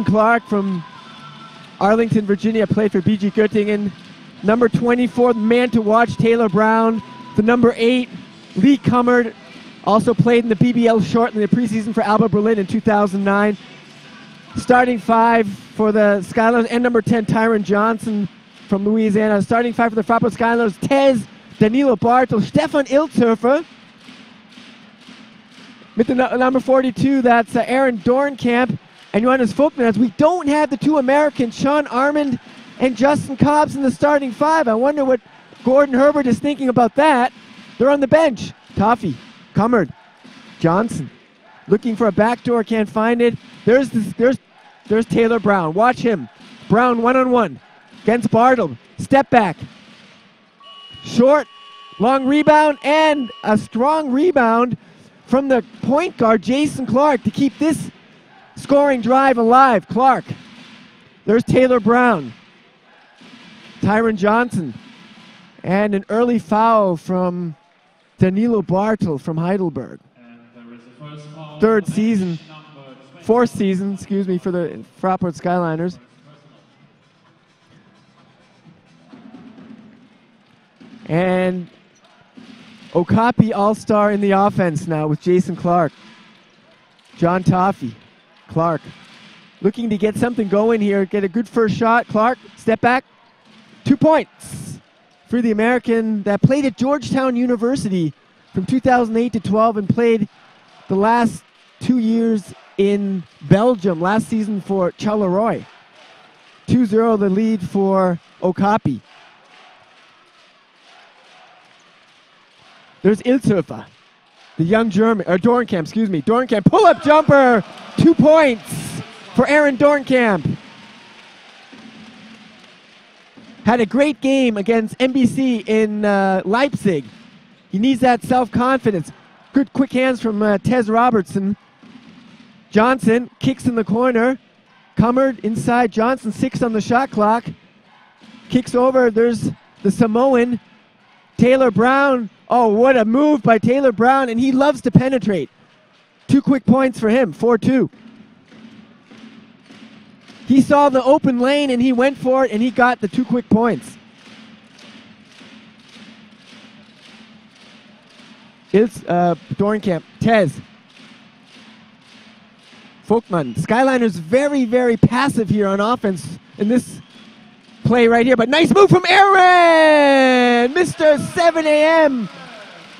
Clark from Arlington, Virginia, played for BG Göttingen. Number 24, the man to watch, Taylor Brown. The number 8, Lee Cummard, also played in the BBL short in the preseason for Alba Berlin in 2009. Starting 5 for the Skyliners, and number 10, Tyron Johnson from Louisiana. Starting 5 for the FRAPORT Skyliners, Tez, Danilo Bartel, Stefan Ilzhöfer. With the number 42, that's Aaron Dornkamp and Johannes Vogtmann. As we don't have the 2 Americans, Sean Armand and Justin Cobbs, in the starting 5. I wonder what Gordon Herbert is thinking about that. They're on the bench. Toffee, Cummard, Johnson, looking for a backdoor, can't find it. There's Taylor Brown. Watch him. Brown one-on-one against Bartle. Step back. Short, long rebound, and a strong rebound from the point guard, Jason Clark, to keep this scoring drive alive. Clark. There's Taylor Brown. Tyron Johnson. And an early foul from Danilo Bartel from Heidelberg. Fourth season, for the FRAPORT Skyliners. And Okapi Aalstar in the offense now with Jason Clark. John Toffee, Clark. Looking to get something going here, get a good first shot. Clark, step back, 2 points for the American that played at Georgetown University from 2008 to 12 and played the last 2 years in Belgium, last season for Charleroi. 2-0 the lead for Okapi. There's Ilzhöfer, the young German, or Dornkamp, Dornkamp, pull-up jumper, 2 points for Aaron Dornkamp. Had a great game against NBC in Leipzig. He needs that self-confidence. Good quick hands from Tez Robertson. Johnson kicks in the corner. Cummard inside, Johnson 6 on the shot clock. Kicks over, there's the Samoan, Taylor Brown. Oh, what a move by Taylor Brown, and he loves to penetrate. 2 quick points for him, 4-2. He saw the open lane and he went for it, and he got the 2 quick points. It's Dornkamp, Tez. Vogtmann. Skyliners very, very passive here on offense in this play right here, but nice move from Aaron! Mr. 7 a.m.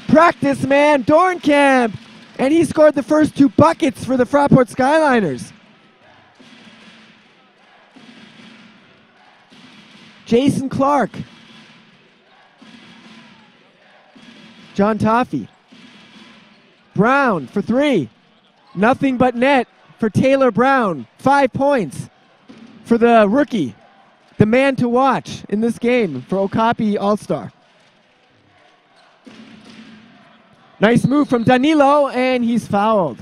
practice man, Dornkamp. And he scored the first 2 buckets for the FRAPORT Skyliners. Jason Clark. John Toffee. Brown for 3. Nothing but net for Taylor Brown. 5 points for the rookie. The man to watch in this game for Okapi Aalstar. Nice move from Danilo, and he's fouled.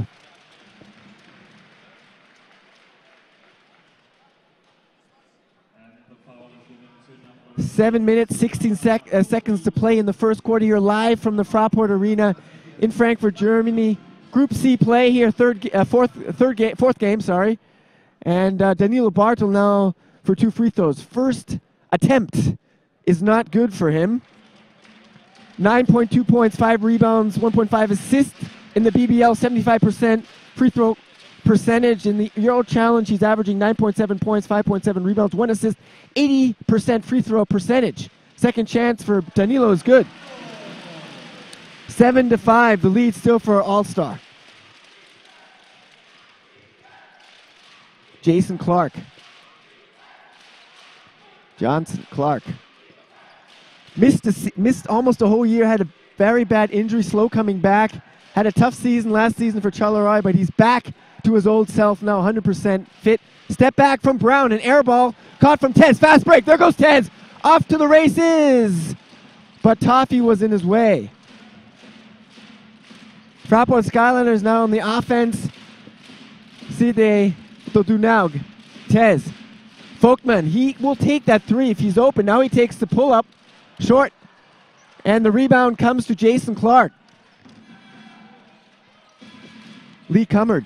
And 7 minutes, 16 seconds to play in the first quarter here, live from the Fraport Arena in Frankfurt, Germany. Group C play here, fourth game, sorry. And Danilo Bartel now for 2 free throws. First attempt is not good for him. 9.2 points, 5 rebounds, 1.5 assists in the BBL, 75% free throw percentage. In the EuroChallenge, he's averaging 9.7 points, 5.7 rebounds, 1 assist, 80% free throw percentage. Second chance for Danilo is good. 7-5, the lead still for Aalstar. Jason Clark. Johnson, Clark. Missed almost a whole year, had a very bad injury, slow coming back. Had a tough season last season for Charleroi, but he's back to his old self now, 100% fit. Step back from Brown, an air ball caught from Tez. Fast break, there goes Tez. Off to the races. But Toffee was in his way. FRAPORT Skyliners now on the offense. Side Dodunaug, Tez. Vogtmann, he will take that 3 if he's open. Now he takes the pull-up, short. And the rebound comes to Jason Clark. Lee Cummard.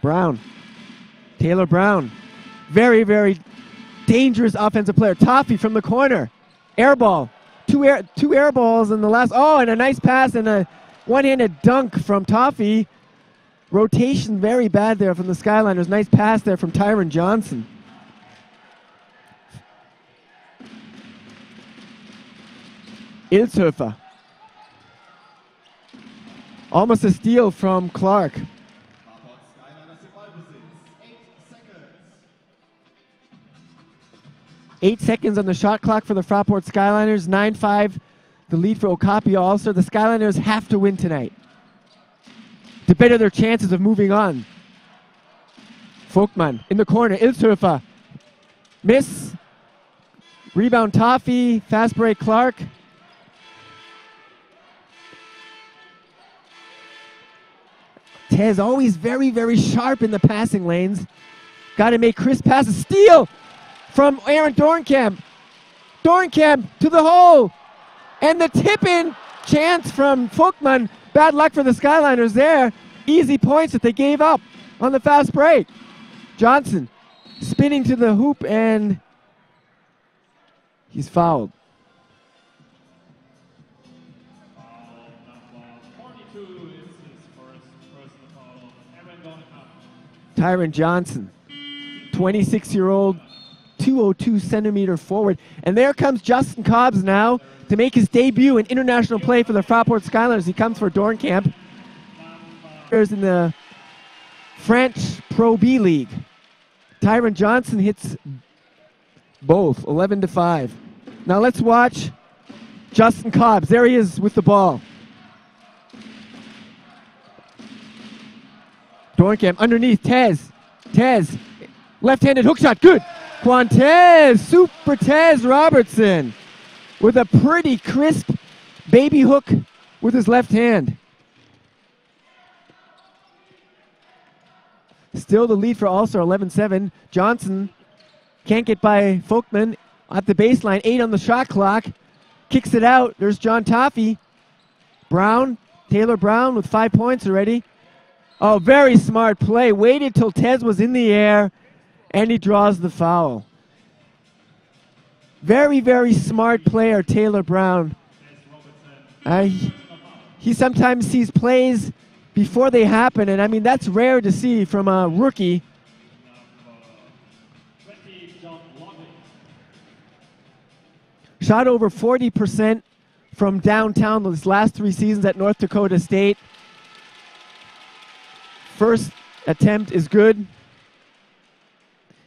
Brown. Taylor Brown, very, very dangerous offensive player. Toffee from the corner, air ball. Two air balls in the last. Oh, and a nice pass and a one-handed dunk from Toffee. Rotation very bad there from the Skyliners. Nice pass there from Tyron Johnson. Ilshofer. Almost a steal from Clark. 8 seconds on the shot clock for the Fraport Skyliners. 9-5, the lead for Okapi Aalstar. The Skyliners have to win tonight to better their chances of moving on. Folkman in the corner. Ilshofer. Miss. Rebound Toffee. Fast break Clark. Tez always very, very sharp in the passing lanes. Got to make crisp passes. Steal from Aaron Dornkamp. Dornkamp to the hole. And the tip-in chance from Folkman. Bad luck for the Skyliners there. Easy points that they gave up on the fast break. Johnson spinning to the hoop and he's fouled. Tyron Johnson, 26-year-old, 202 centimeter forward. And there comes Justin Cobbs now to make his debut in international play for the Fraport Skyliners. He comes for Dornkamp. There's in the French Pro B League. Tyron Johnson hits both, 11-5. Now let's watch Justin Cobbs. There he is with the ball. Dornkamp underneath, Tez. Tez, left-handed hook shot, good. Quantez, Super Tez Robertson with a pretty crisp baby hook with his left hand. Still the lead for Aalstar, 11-7. Johnson can't get by Folkman at the baseline, 8 on the shot clock. Kicks it out, there's John Toffee. Brown, Taylor Brown with 5 points already. Oh, very smart play. Waited till Tez was in the air, and he draws the foul. Very, very smart player, Taylor Brown. He sometimes sees plays before they happen, and I mean, that's rare to see from a rookie. Shot over 40% from downtown those last 3 seasons at North Dakota State. First attempt is good.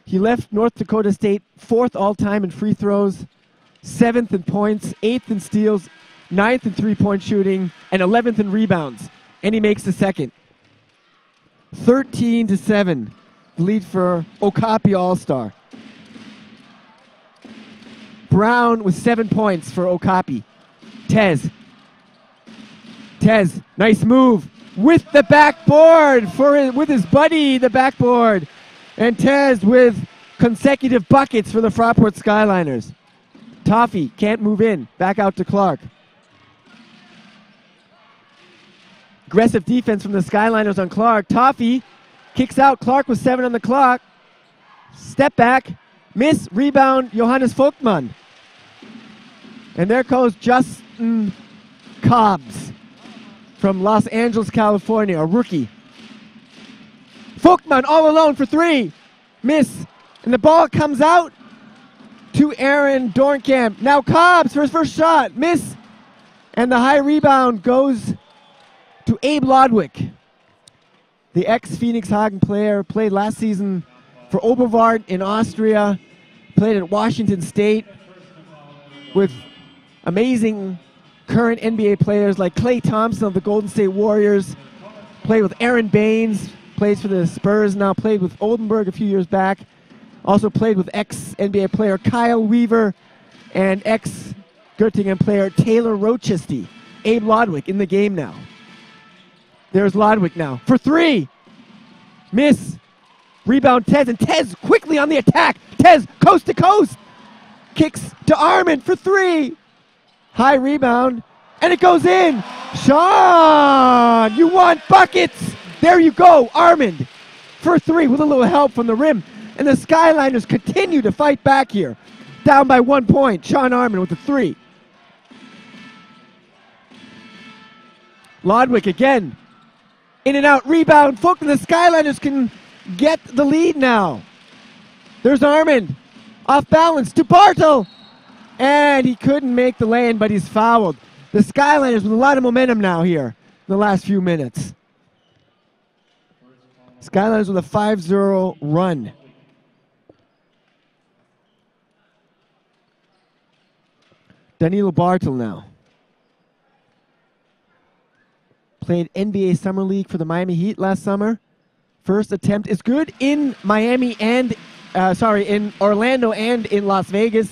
He left North Dakota State 4th all-time in free throws, 7th in points, 8th in steals, 9th in three-point shooting, and 11th in rebounds. And he makes the second. 13-7, lead for Okapi Aalstar. Brown with 7 points for Okapi. Tez. Tez, nice move. With the backboard with his buddy, the backboard. And Tez with consecutive buckets for the Fraport Skyliners. Toffee can't move in. Back out to Clark. Aggressive defense from the Skyliners on Clark. Toffee kicks out. Clark with 7 on the clock. Step back. Miss. Rebound. Johannes Folkman. And there goes Justin Cobbs from Los Angeles, California, a rookie. Folkman all alone for 3. Miss. And the ball comes out to Aaron Dornkamp. Now Cobbs for his first shot. Miss. And the high rebound goes to Abe Lodwick, the ex-Phoenix Hagen player, played last season for Oberwart in Austria, played at Washington State with amazing current NBA players like Klay Thompson of the Golden State Warriors, played with Aaron Baines, plays for the Spurs now, played with Oldenburg a few years back, also played with ex-NBA player Kyle Weaver and ex-Göttingen player Taylor Rochesty. Abe Lodwick in the game now. There's Lodwick now for 3. Miss. Rebound Tez, and Tez quickly on the attack. Tez coast to coast. Kicks to Armand for 3. High rebound, and it goes in. Sean, you want buckets. There you go, Armand. for 3 with a little help from the rim. And the Skyliners continue to fight back here. Down by 1 point. Sean Armand with the 3. Lodwick again. In and out rebound. Folk and the Skyliners can get the lead now. There's Armand. Off balance to Bartle. And he couldn't make the lane, but he's fouled. The Skyliners with a lot of momentum now here in the last few minutes. Skyliners with a 5-0 run. Danilo Bartle now. Played NBA Summer League for the Miami Heat last summer. First attempt is good in Miami and, in Orlando and in Las Vegas.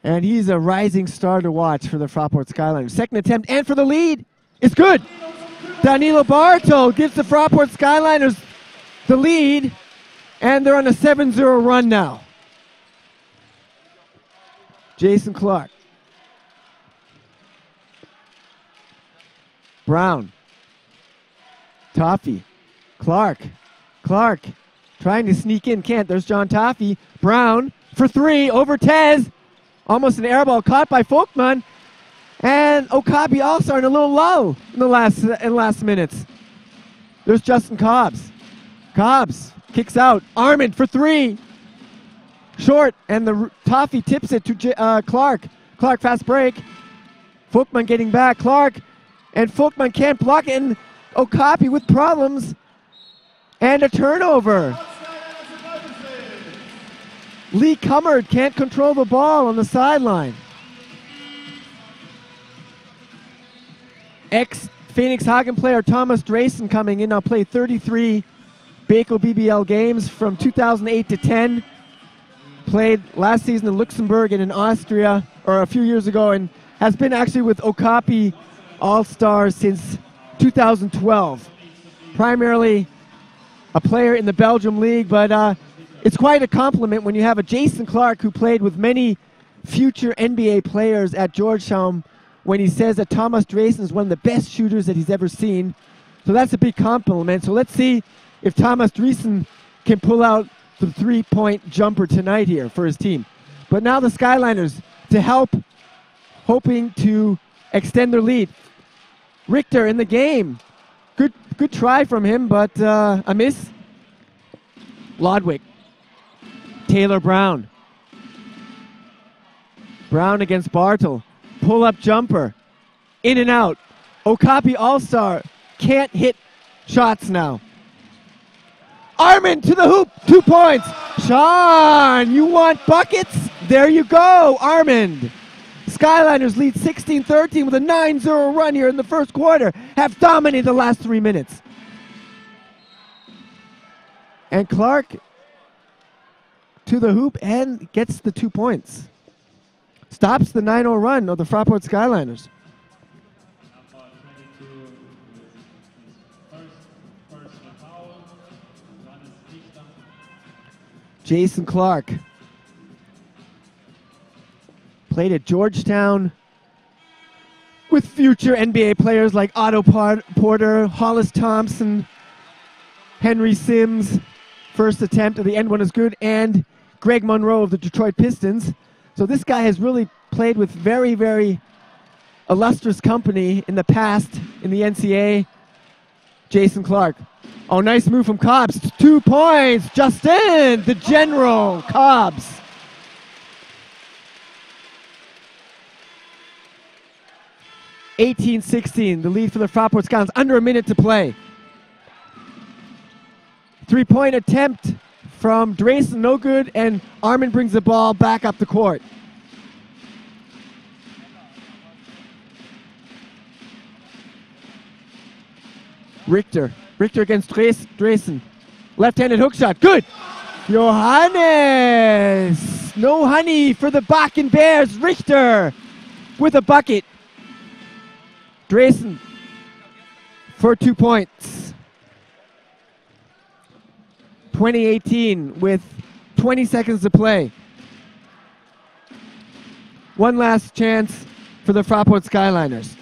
And he's a rising star to watch for the Fraport Skyliners. Second attempt and for the lead is good. Danilo Bartle gives the Fraport Skyliners the lead, and they're on a 7-0 run now. Jason Clark. Brown. Toffee. Clark. Clark trying to sneak in. Can't. There's John Toffee. Brown for 3 over Tez. Almost an air ball caught by Folkman. And Okapi Aalstar in a little lull in the last minutes. There's Justin Cobbs. Cobbs kicks out. Armand for 3. Short, and the Toffee tips it to Clark. Clark fast break. Folkman getting back. Clark, and Folkman can't block it, and Okapi with problems. And a turnover. Lee Cummard can't control the ball on the sideline. Ex-Phoenix Hagen player Thomas Drayson coming in. Now played 33 Bako BBL games from 2008 to 10. Played last season in Luxembourg and in Austria, or a few years ago, and has been actually with Okapi Aalstar since 2012. Primarily a player in the Belgium League, but it's quite a compliment when you have a Jason Clark who played with many future NBA players at Georgetown, when he says that Thomas Drayson is one of the best shooters that he's ever seen. So that's a big compliment. So let's see if Thomas Drayson can pull out the 3-point jumper tonight here for his team. But now the Skyliners to help, hoping to extend their lead. Richter in the game. Good try from him, but a miss. Lodwick. Taylor Brown. Brown against Bartle. Pull-up jumper. In and out. Okapi Aalstar can't hit shots now. Armand to the hoop. 2 points. Sean, you want buckets? There you go, Armand. Skyliners lead 16-13 with a 9-0 run here in the first quarter. Have dominated the last 3 minutes. And Clark to the hoop and gets the 2 points. Stops the 9-0 run of the Fraport Skyliners. Jason Clark. Played at Georgetown with future NBA players like Otto Porter, Hollis Thompson, Henry Sims. First attempt at the end one is good, and Greg Monroe of the Detroit Pistons. So this guy has really played with very, very illustrious company in the past in the NCAA. Jason Clark. Oh, nice move from Cobbs. 2 points. Justin, the general, Cobbs. (18-16), the lead for the Fraport Skyliners. Under a minute to play. 3-point attempt from Drayson, no good, and Armand brings the ball back up the court. Richter against Drayson. Left-handed hook shot, good! Johannes! No honey for the Bakken Bears. Richter with a bucket. Drayson for 2 points. 2018 with 20 seconds to play. One last chance for the Fraport Skyliners.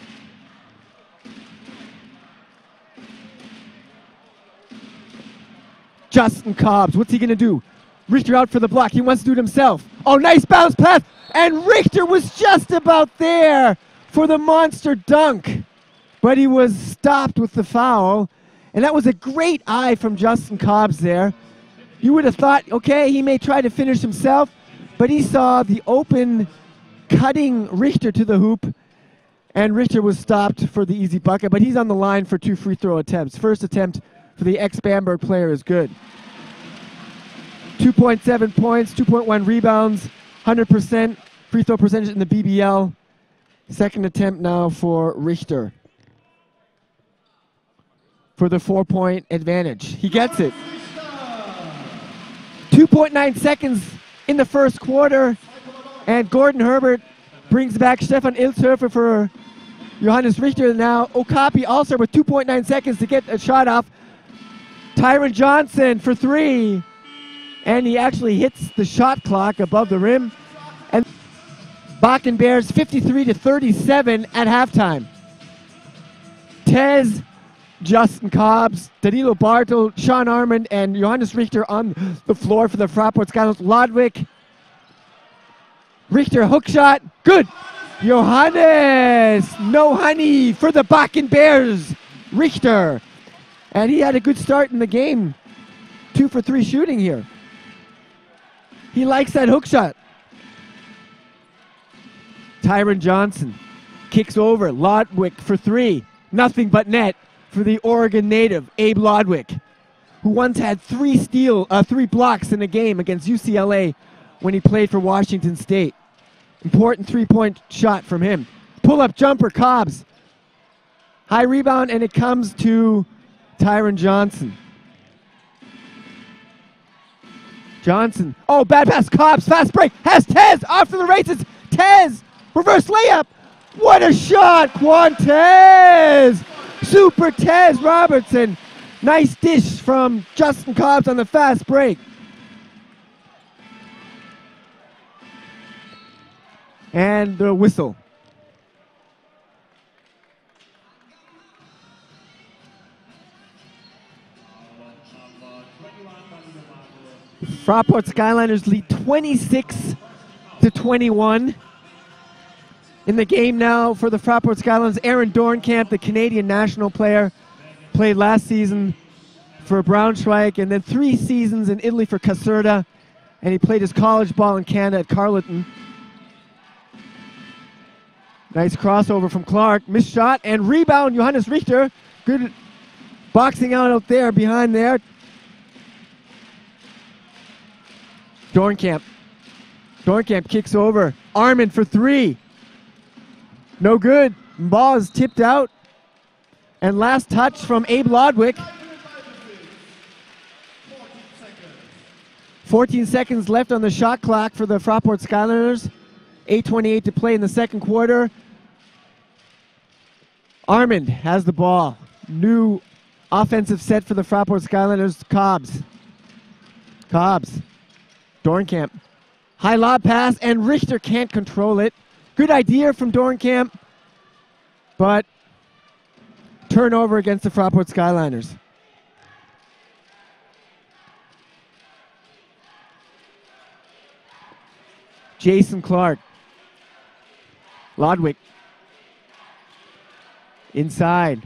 Justin Cobbs. What's he going to do? Richter out for the block. He wants to do it himself. Oh, nice bounce pass. And Richter was just about there for the monster dunk. But he was stopped with the foul. And that was a great eye from Justin Cobbs there. You would have thought, okay, he may try to finish himself, but he saw the open cutting Richter to the hoop, and Richter was stopped for the easy bucket, but he's on the line for 2 free throw attempts. First attempt for the ex-Bamberg player is good. 2.7 points, 2.1 rebounds, 100% free throw percentage in the BBL. Second attempt now for Richter for the 4-point advantage. He gets it. 2.9 seconds in the first quarter, and Gordon Herbert brings back Stefan Ilshöfer for Johannes Richter. Now Okapi Aalstar with 2.9 seconds to get a shot off. Tyron Johnson for 3, and he actually hits the shot clock above the rim. And Bakken Bears 53-37 at halftime. Tez, Justin Cobbs, Danilo Bartel, Sean Armand, and Johannes Richter on the floor for the FRAPORT SKYLINERS. Lodwick, Richter hook shot, good. Johannes, no honey for the Bakken Bears. Richter, and he had a good start in the game. 2 for 3 shooting here. He likes that hook shot. Tyron Johnson kicks over. Lodwick for 3. Nothing but net for the Oregon native, Abe Lodwick, who once had 3 blocks in a game against UCLA when he played for Washington State. Important 3-point shot from him. Pull-up jumper, Cobbs. High rebound, and it comes to Tyron Johnson. Johnson, oh, bad pass, Cobbs, fast break, has Tez, off to the races. Tez, reverse layup. What a shot, Quantez. Super Tez Robertson. Nice dish from Justin Cobbs on the fast break. And the whistle. FRAPORT Skylyners lead 26-21. In the game now for the FRAPORT Skylyners, Aaron Dornkamp, the Canadian national player, played last season for Braunschweig and then 3 seasons in Italy for Caserta, and he played his college ball in Canada at Carleton. Nice crossover from Clark, missed shot, and rebound, Johannes Richter. Good boxing out there, behind there. Dornkamp kicks over. Armand for 3. No good. Ball is tipped out. And last touch from Abe Lodwick. 14 seconds left on the shot clock for the FRAPORT Skylyners. 8:28 to play in the second quarter. Armand has the ball. New offensive set for the FRAPORT Skylyners. Cobbs. Dornkamp. High lob pass, and Richter can't control it. Good idea from Dornkamp, but turnover against the FRAPORT Skylyners. Jason Clark. Lodwick. Inside.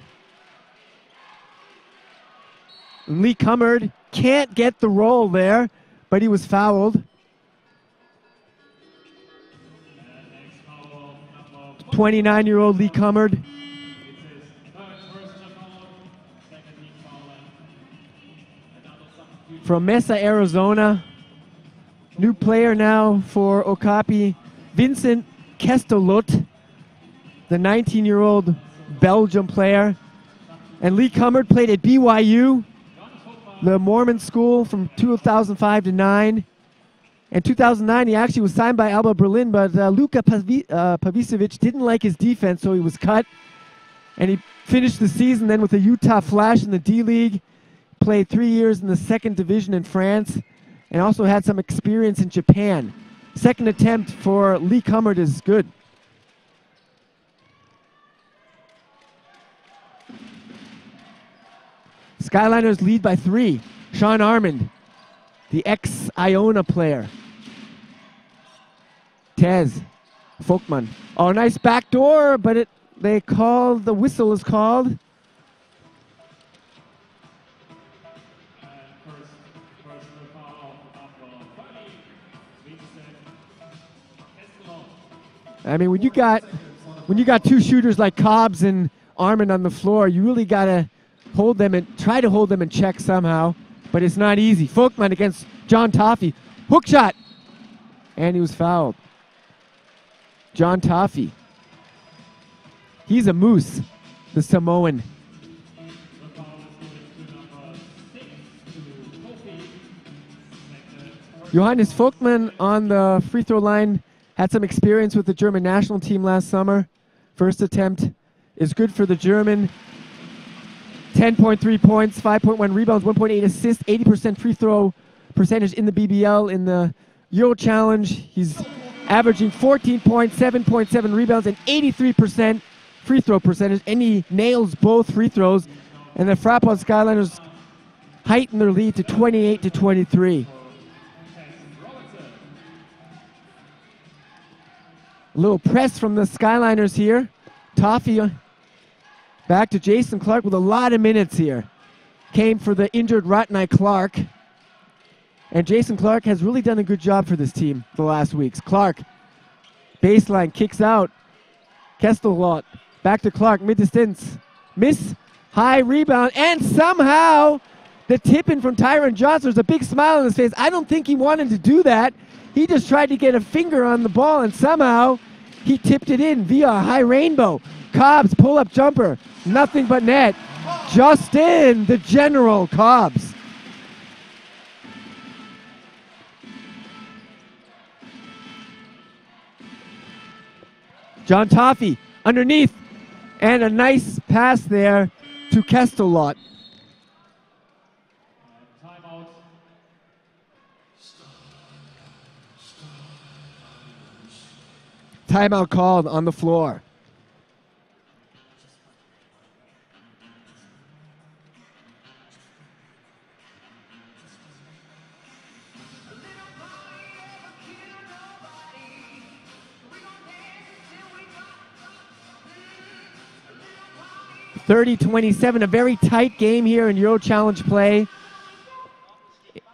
Lee Cummard can't get the roll there, but he was fouled. 29-year-old Lee Cummard. From Mesa, Arizona. New player now for Okapi, Vincent Kestelot, the 19-year-old Belgium player. And Lee Cummard played at BYU, the Mormon school, from 2005 to 9. In 2009, he actually was signed by Alba Berlin, but Luka Pavicevic didn't like his defense, so he was cut. And he finished the season then with the Utah Flash in the D-League. Played 3 years in the second division in France, and also had some experience in Japan. Second attempt for Lee Cummard is good. Skylyners lead by 3. Sean Armand, the ex-Iona player. Tez, Folkman. Oh, nice backdoor, but the whistle is called. I mean, when you got two shooters like Cobbs and Armand on the floor, you really gotta hold them and try to hold them in check somehow. But it's not easy. Folkman against John Toffee, hook shot, and he was fouled. John Toffee, he's a moose, the Samoan. Johannes Folkman on the free throw line had some experience with the German national team last summer. First attempt is good for the German. 10.3 points, 5.1 rebounds, 1.8 assists, 80% free throw percentage in the BBL in the EuroChallenge. He's averaging 14 points, 7.7 rebounds, and 83% free throw percentage. And he nails both free throws. And the FRAPORT Skyliners heighten their lead to 28-23. A little press from the Skyliners here. Toffee back to Jason Clark with a lot of minutes here. Came for the injured Ratnai Clark. And Jason Clark has really done a good job for this team the last weeks. Clark, baseline, kicks out. Kestelot, back to Clark, mid-distance. Miss, high rebound, and somehow the tip-in from Tyron Johnson. There's a big smile on his face. I don't think he wanted to do that. He just tried to get a finger on the ball, and somehow he tipped it in via a high rainbow. Cobbs, pull-up jumper, nothing but net. Justin, the General Cobbs. John Toffee underneath, and a nice pass there to Kestelot. Timeout called on the floor. (30-27), a very tight game here in EuroChallenge play.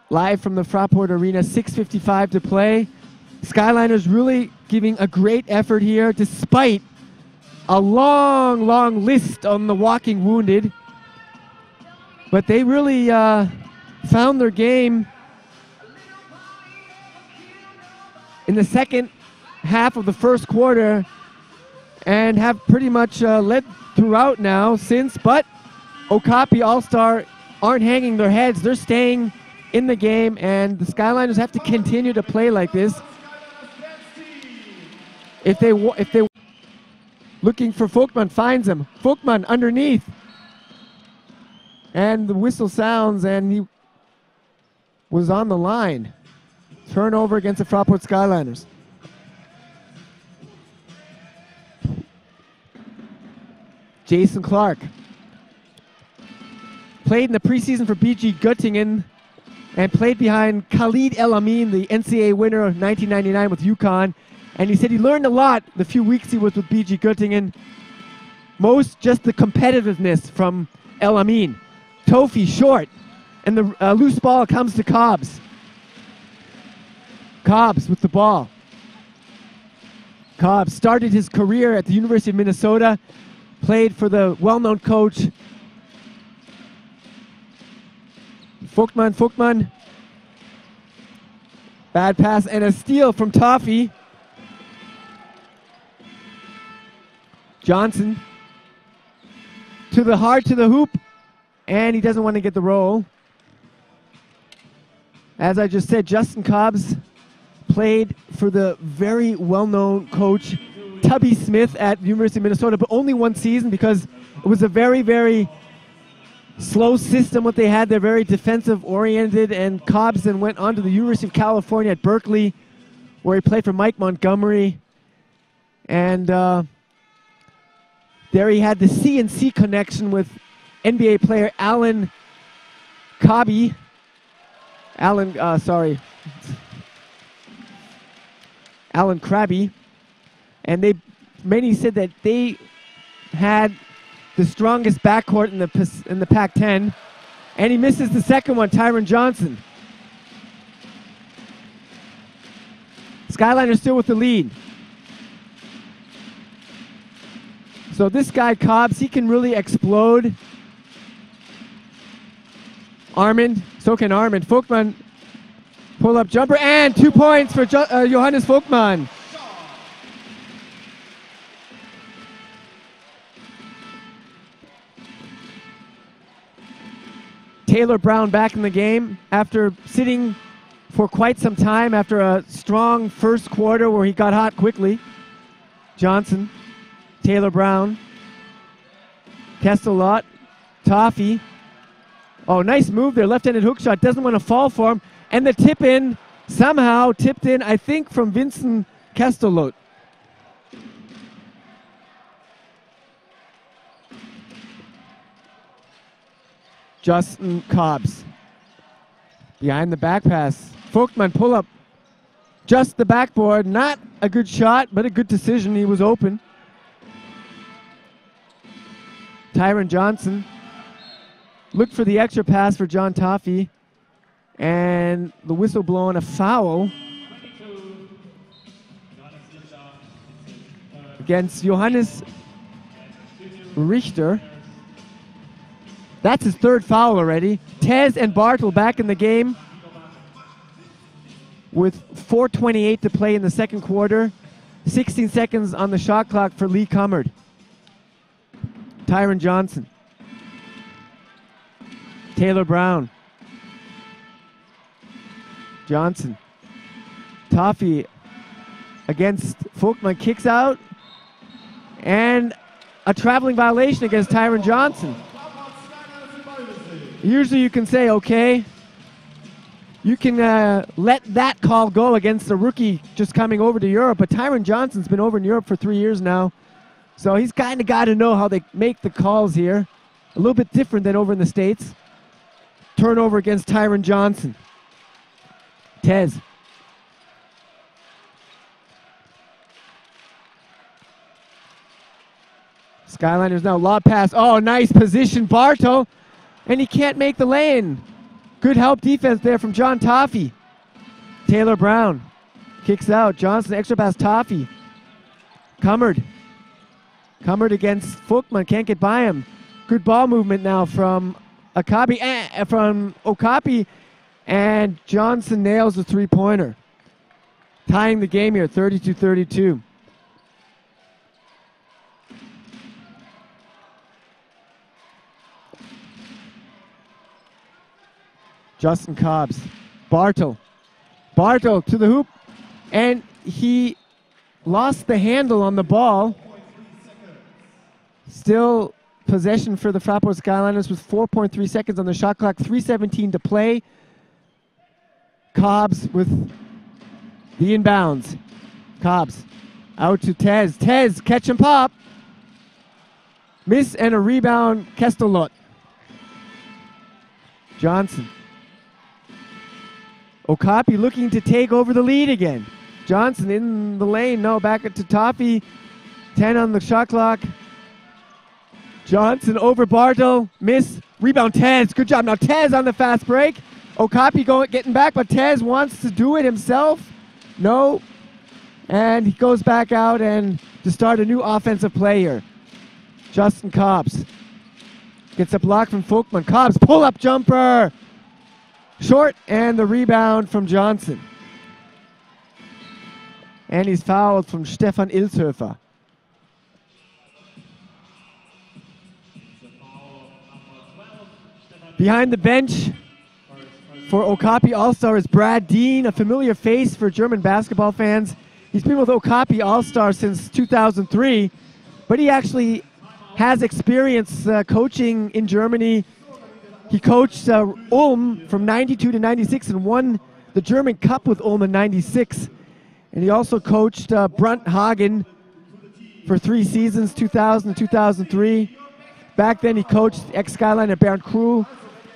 Live from the Fraport Arena, 6:55 to play. Skyliners really giving a great effort here despite a long, long list on the walking wounded. But they really found their game in the second half of the first quarter and have pretty much led throughout now since. But Okapi Aalstar aren't hanging their heads. They're staying in the game, and the Skyliners have to continue to play like this. If they looking for Folkman, finds him. Folkman underneath. And the whistle sounds, and he was on the line. Turnover against the Fraport Skyliners. Jason Clark. Played in the preseason for BG Göttingen and played behind Khalid El Amin, the NCAA winner of 1999 with UConn. And he said he learned a lot the few weeks he was with BG Göttingen. Most just the competitiveness from El Amin. Toffee short. And the loose ball comes to Cobbs. Cobbs with the ball. Cobbs started his career at the University of Minnesota. Played for the well-known coach. Folkman. Bad pass and a steal from Toffee. Johnson to the heart, to the hoop, and he doesn't want to get the roll. As I just said, Justin Cobbs played for the very well-known coach Tubby Smith at the University of Minnesota, but only one season because it was a very, very slow system what they had. They're very defensive-oriented, and Cobbs then went on to the University of California at Berkeley, where he played for Mike Montgomery. And there he had the CNC connection with NBA player Alan Kabi, Alan Krabby, and many said that they had the strongest backcourt in the Pac-10, and he misses the second one, Tyron Johnson. Skyliners still with the lead. So this guy, Cobbs, he can really explode. Armand, so can Armand. Folkman, pull-up jumper, and 2 points for Johannes Folkman. Taylor Brown back in the game after sitting for quite some time after a strong first quarter where he got hot quickly. Johnson, Taylor Brown, Kestelot, Toffee. Oh, nice move there, left-handed hook shot, doesn't want to fall for him. And the tip in, somehow tipped in, I think from Vincent Kestelot. Justin Cobbs. Behind the back pass. Folkman pull up. Just the backboard. Not a good shot, but a good decision. He was open. Tyron Johnson. Looked for the extra pass for John Toffee. And the whistle blowing a foul against Johannes Richter. That's his third foul already. Tez and Bartel back in the game with 4:28 to play in the second quarter. 16 seconds on the shot clock for Lee Cummard. Tyron Johnson. Taylor Brown. Johnson. Toffee against Folkman, kicks out. And a traveling violation against Tyron Johnson. Usually you can say, okay, you can let that call go against a rookie just coming over to Europe, but Tyron Johnson's been over in Europe for 3 years now, so he's kind of got to know how they make the calls here. A little bit different than over in the States. Turnover against Tyron Johnson. Tez. Skyliners now, lob pass. Oh, nice position, Bartel. And he can't make the lane. Good help defense there from John Toffee. Taylor Brown kicks out. Johnson, extra pass, Toffee. Cummard. Cummard against Folkman, can't get by him. Good ball movement now from Okapi, and Johnson nails the three-pointer. Tying the game here, 32-32. Justin Cobbs. Bartel to the hoop, and he lost the handle on the ball. Still possession for the FRAPORT Skyliners with 4.3 seconds on the shot clock, 3:17 to play. Cobbs with the inbounds. Cobbs out to Tez. Tez, catch and pop. Miss and a rebound, Kestelot. Johnson. Okapi looking to take over the lead again. Johnson in the lane, no, back to Toffee. 10 on the shot clock. Johnson over Bartel, miss, rebound Tez, good job. Now Tez on the fast break. Okapi getting back, but Tez wants to do it himself. No, and he goes back out and to start a new offensive play here. Justin Cobbs gets a block from Folkman. Cobbs, pull-up jumper. Short, and the rebound from Johnson. And he's fouled from Stefan Ilshöfer. Behind the bench for Okapi Aalstar is Brad Dean, a familiar face for German basketball fans. He's been with Okapi Aalstar since 2003, but he actually has experience coaching in Germany. He coached Ulm from 92 to 96 and won the German Cup with Ulm in 96. And he also coached Brunthagen for 3 seasons, 2000 and 2003. Back then he coached ex-Skyliner Bernd Krul,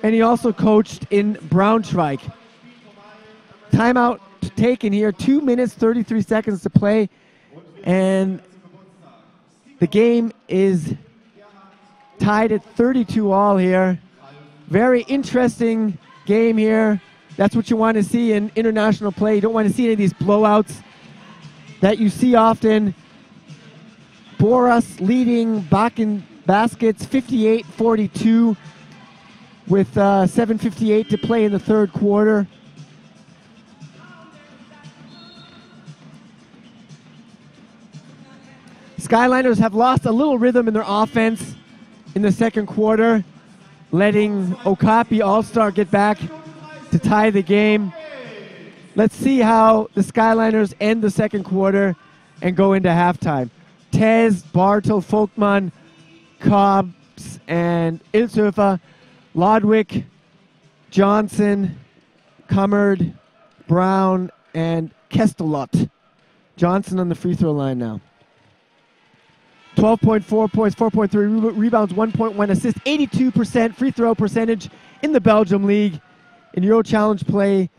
and he also coached in Braunschweig. timeout taken here. 2 minutes, 33 seconds to play. And the game is tied at 32 all here. Very interesting game here. That's what you want to see in international play. You don't want to see any of these blowouts that you see often. Boras leading Bakken Baskets 58-42 with 7:58 to play in the third quarter. Skyliners have lost a little rhythm in their offense in the second quarter, letting Okapi Aalstar get back to tie the game. Let's see how the Skyliners end the second quarter and go into halftime. Tez, Bartel, Folkman, Cobbs, and Ilshofer, Lodwick, Johnson, Cummard, Brown, and Kestelot. Johnson on the free throw line now. 12.4 points, 4.3 rebounds, 1.1 assists, 82% free throw percentage in the Belgium League. In EuroChallenge play,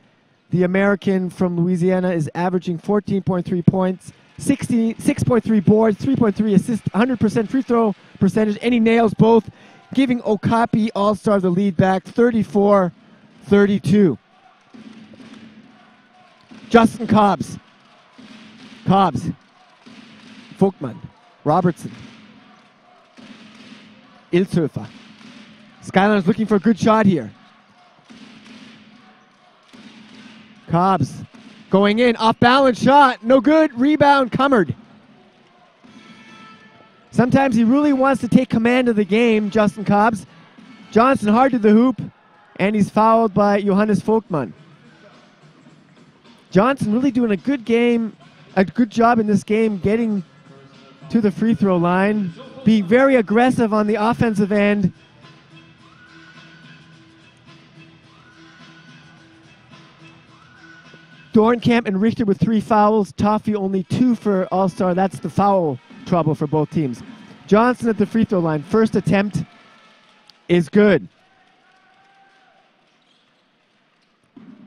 the American from Louisiana is averaging 14.3 points, 6.3 boards, 3.3 assists, 100% free throw percentage, and he nails both, giving Okapi Aalstar the lead back, 34-32. Justin Cobbs. Folkman. Robertson. Ilshofer. Skyliners looking for a good shot here. Cobbs going in, off balance shot, no good, rebound, Cummard. Sometimes he really wants to take command of the game, Justin Cobbs. Johnson hard to the hoop, and he's fouled by Johannes Folkman. Johnson really doing a good job in this game, getting to the free throw line, being very aggressive on the offensive end. Dornkamp and Richter with 3 fouls. Toffee only 2 for Aalstar. That's the foul trouble for both teams. Johnson at the free throw line. First attempt is good.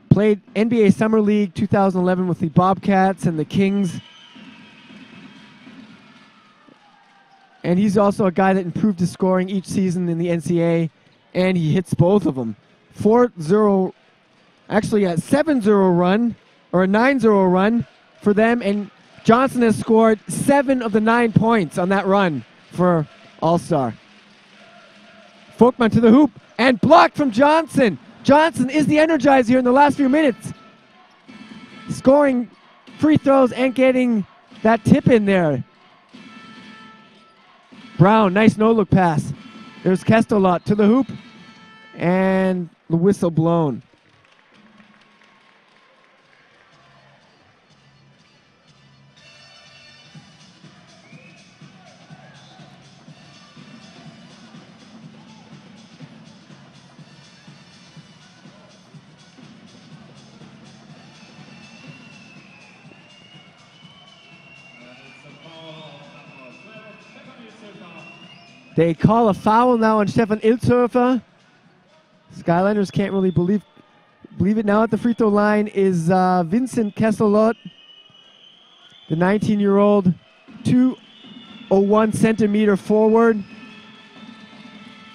Played NBA Summer League 2011 with the Bobcats and the Kings. And he's also a guy that improved his scoring each season in the NCAA, and he hits both of them. 4-0, actually a 7-0 run, or a 9-0 run for them, and Johnson has scored 7 of the 9 points on that run for Aalstar. Folkman to the hoop, and blocked from Johnson. Johnson is the energizer here in the last few minutes. Scoring free throws and getting that tip in there. Brown, nice no-look pass. There's Kestelot to the hoop, and the whistle blown. They call a foul now on Stefan Ilshofer. Skyliners can't really believe it now. At the free throw line is Vincent Kestelot, the 19-year-old, 201 centimeter forward.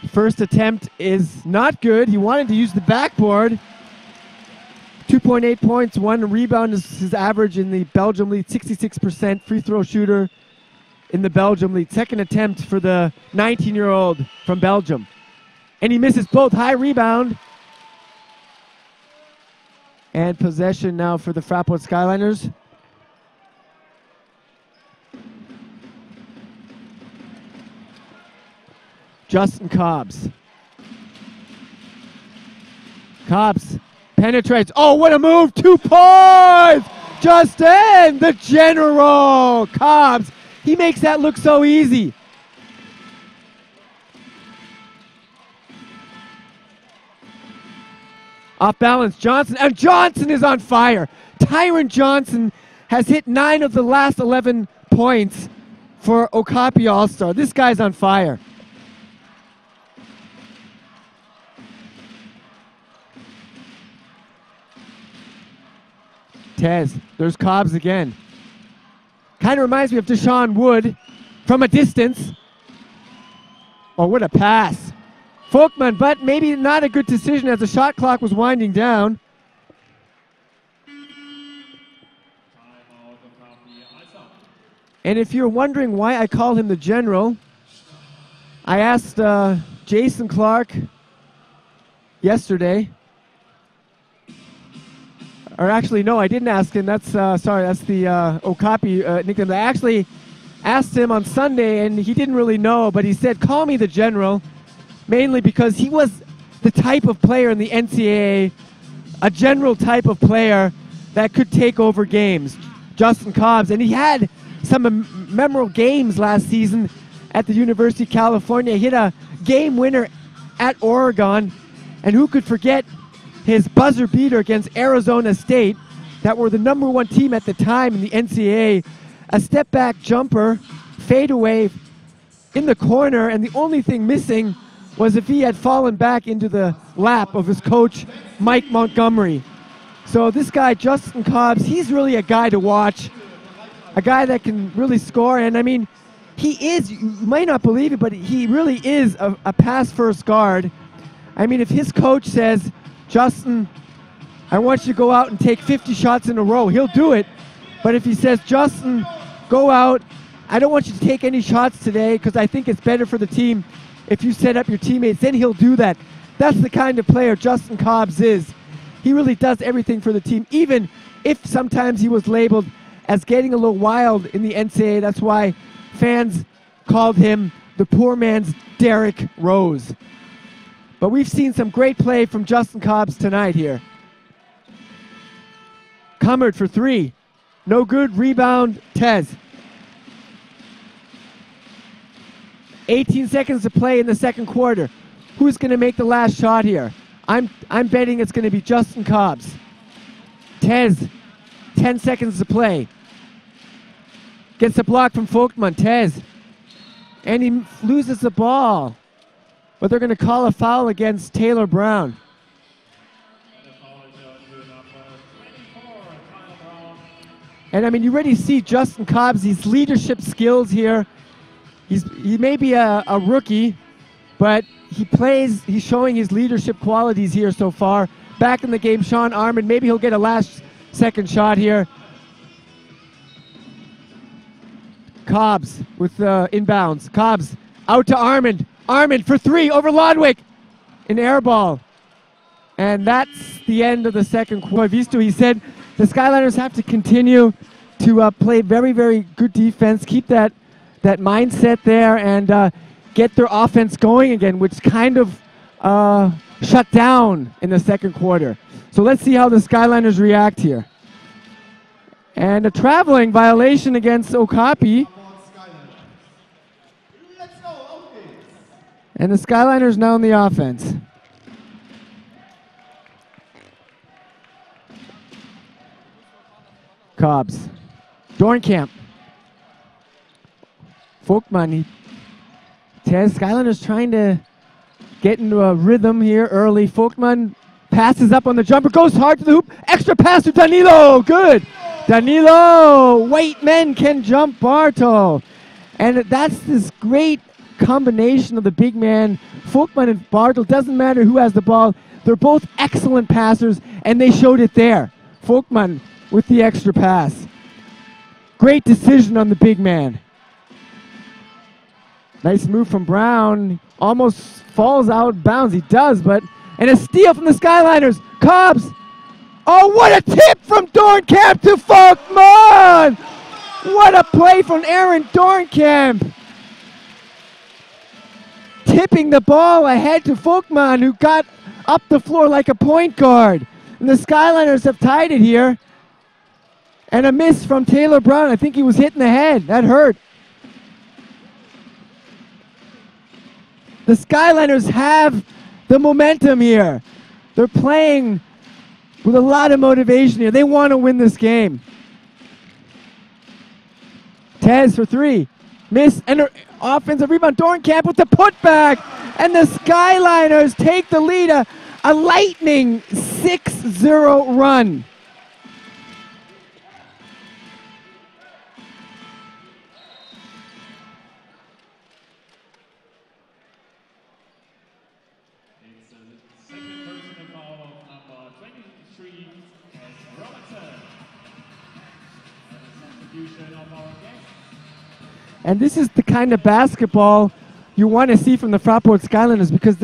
First attempt is not good. He wanted to use the backboard. 2.8 points, 1 rebound is his average in the Belgium League, 66% free throw shooter in the Belgium League. Second attempt for the 19-year-old from Belgium. And he misses both. High rebound. And possession now for the Fraport Skyliners. Justin Cobbs. Cobbs penetrates. Oh, what a move. 2 points. Justin, the general. Cobbs. He makes that look so easy. Off balance, Johnson, and Johnson is on fire. Tyron Johnson has hit 9 of the last 11 points for Okapi Aalstar. This guy's on fire. Tez, there's Cobbs again. Kind of reminds me of Deshaun Wood from a distance. Oh, what a pass. Folkman, but maybe not a good decision as the shot clock was winding down. And if you're wondering why I call him the general, I asked Jason Clark yesterday. Or actually, no, I didn't ask him. That's, sorry, that's the Okapi nickname. I actually asked him on Sunday, and he didn't really know, but he said, call me the general, mainly because he was the type of player in the NCAA, a general type of player that could take over games, Justin Cobbs. And he had some memorable games last season at the University of California. He hit a game winner at Oregon, and who could forget his buzzer beater against Arizona State, that were the #1 team at the time in the NCAA. A step back jumper, fadeaway in the corner, and the only thing missing was if he had fallen back into the lap of his coach, Mike Montgomery. So this guy, Justin Cobbs, he's really a guy to watch, a guy that can really score. And I mean, he is, you might not believe it, but he really is a pass-first guard. I mean, if his coach says, Justin, I want you to go out and take 50 shots in a row, he'll do it. But if he says, Justin, go out, I don't want you to take any shots today because I think it's better for the team if you set up your teammates, then he'll do that. That's the kind of player Justin Cobbs is. He really does everything for the team, even if sometimes he was labeled as getting a little wild in the NCAA. That's why fans called him the poor man's Derrick Rose. But we've seen some great play from Justin Cobbs tonight here. Cummert for three. No good. Rebound, Tez. 18 seconds to play in the second quarter. Who's going to make the last shot here? I'm betting it's going to be Justin Cobbs. Tez, 10 seconds to play. Gets a block from Folkman. Tez. And he loses the ball. But they're going to call a foul against Taylor Brown. And I mean, you already see Justin Cobbs, these leadership skills here. He may be a rookie, but he's showing his leadership qualities here so far. Back in the game, Sean Armand, maybe he'll get a last second shot here. Cobbs with inbounds. Cobbs out to Armand. Armand for three over Lodwick. An air ball. And that's the end of the second quarter. Visto, he said the Skyliners have to continue to play very, very good defense, keep that mindset there, and get their offense going again, which kind of shut down in the second quarter. So let's see how the Skyliners react here. And a traveling violation against Okapi. And the Skyliners now in the offense. Cobbs. Dornkamp. Folkman. Tez. Skyliners trying to get into a rhythm here early. Folkman passes up on the jumper. Goes hard to the hoop. Extra pass to Danilo. Good. Danilo. White men can jump Bartol. And that's this great combination of the big man, Folkman and Bartol. Doesn't matter who has the ball. They're both excellent passers, and they showed it there. Folkman with the extra pass. Great decision on the big man. Nice move from Brown. Almost falls out of bounds. He does, but... And a steal from the Skyliners. Cobbs. Oh, what a tip from Dornkamp to Folkman! What a play from Aaron Dornkamp. Tipping the ball ahead to Folkman, who got up the floor like a point guard. And the Skyliners have tied it here. And a miss from Taylor Brown. I think he was hit in the head. That hurt. The Skyliners have the momentum here. They're playing with a lot of motivation here. They want to win this game. Tez for three. Miss and an offensive rebound. Dornkamp with the putback. And the Skyliners take the lead. A lightning 6-0 run. And this is the kind of basketball you want to see from the FRAPORT Skyliners, because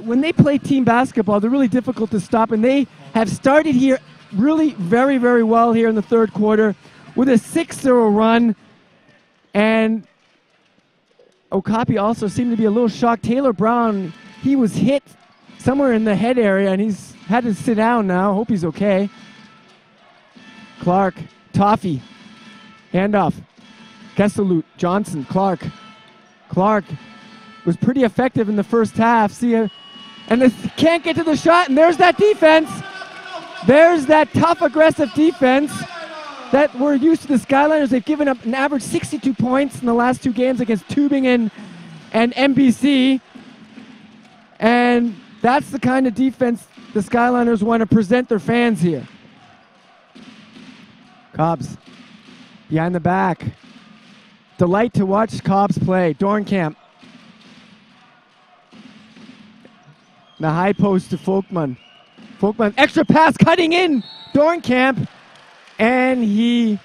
when they play team basketball, they're really difficult to stop, and they have started here really very, very well here in the third quarter with a 6-0 run. And Okapi also seemed to be a little shocked. Taylor Brown, he was hit somewhere in the head area, and he's had to sit down now. Hope he's okay. Clark, Toffee, handoff. Kesselut, Johnson, Clark. Clark was pretty effective in the first half. See ya. And they can't get to the shot, and there's that defense. There's that tough, aggressive defense that we're used to the Skyliners. They've given up an average 62 points in the last two games against Tübingen and MBC. And that's the kind of defense the Skyliners want to present their fans here. Cobbs, behind the back. Delight to watch Cobbs play. Dornkamp. The high post to Folkman. Folkman, extra pass, cutting in. Dornkamp. And he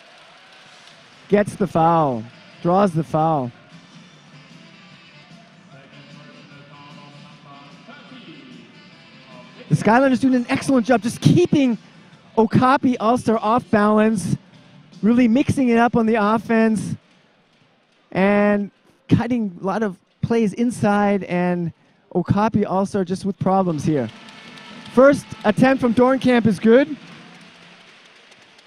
gets the foul. Draws the foul. The Skyliners doing an excellent job just keeping Okapi Aalstar off balance. Really mixing it up on the offense. And cutting a lot of plays inside, and Okapi Aalstar just with problems here. First attempt from Dornkamp is good.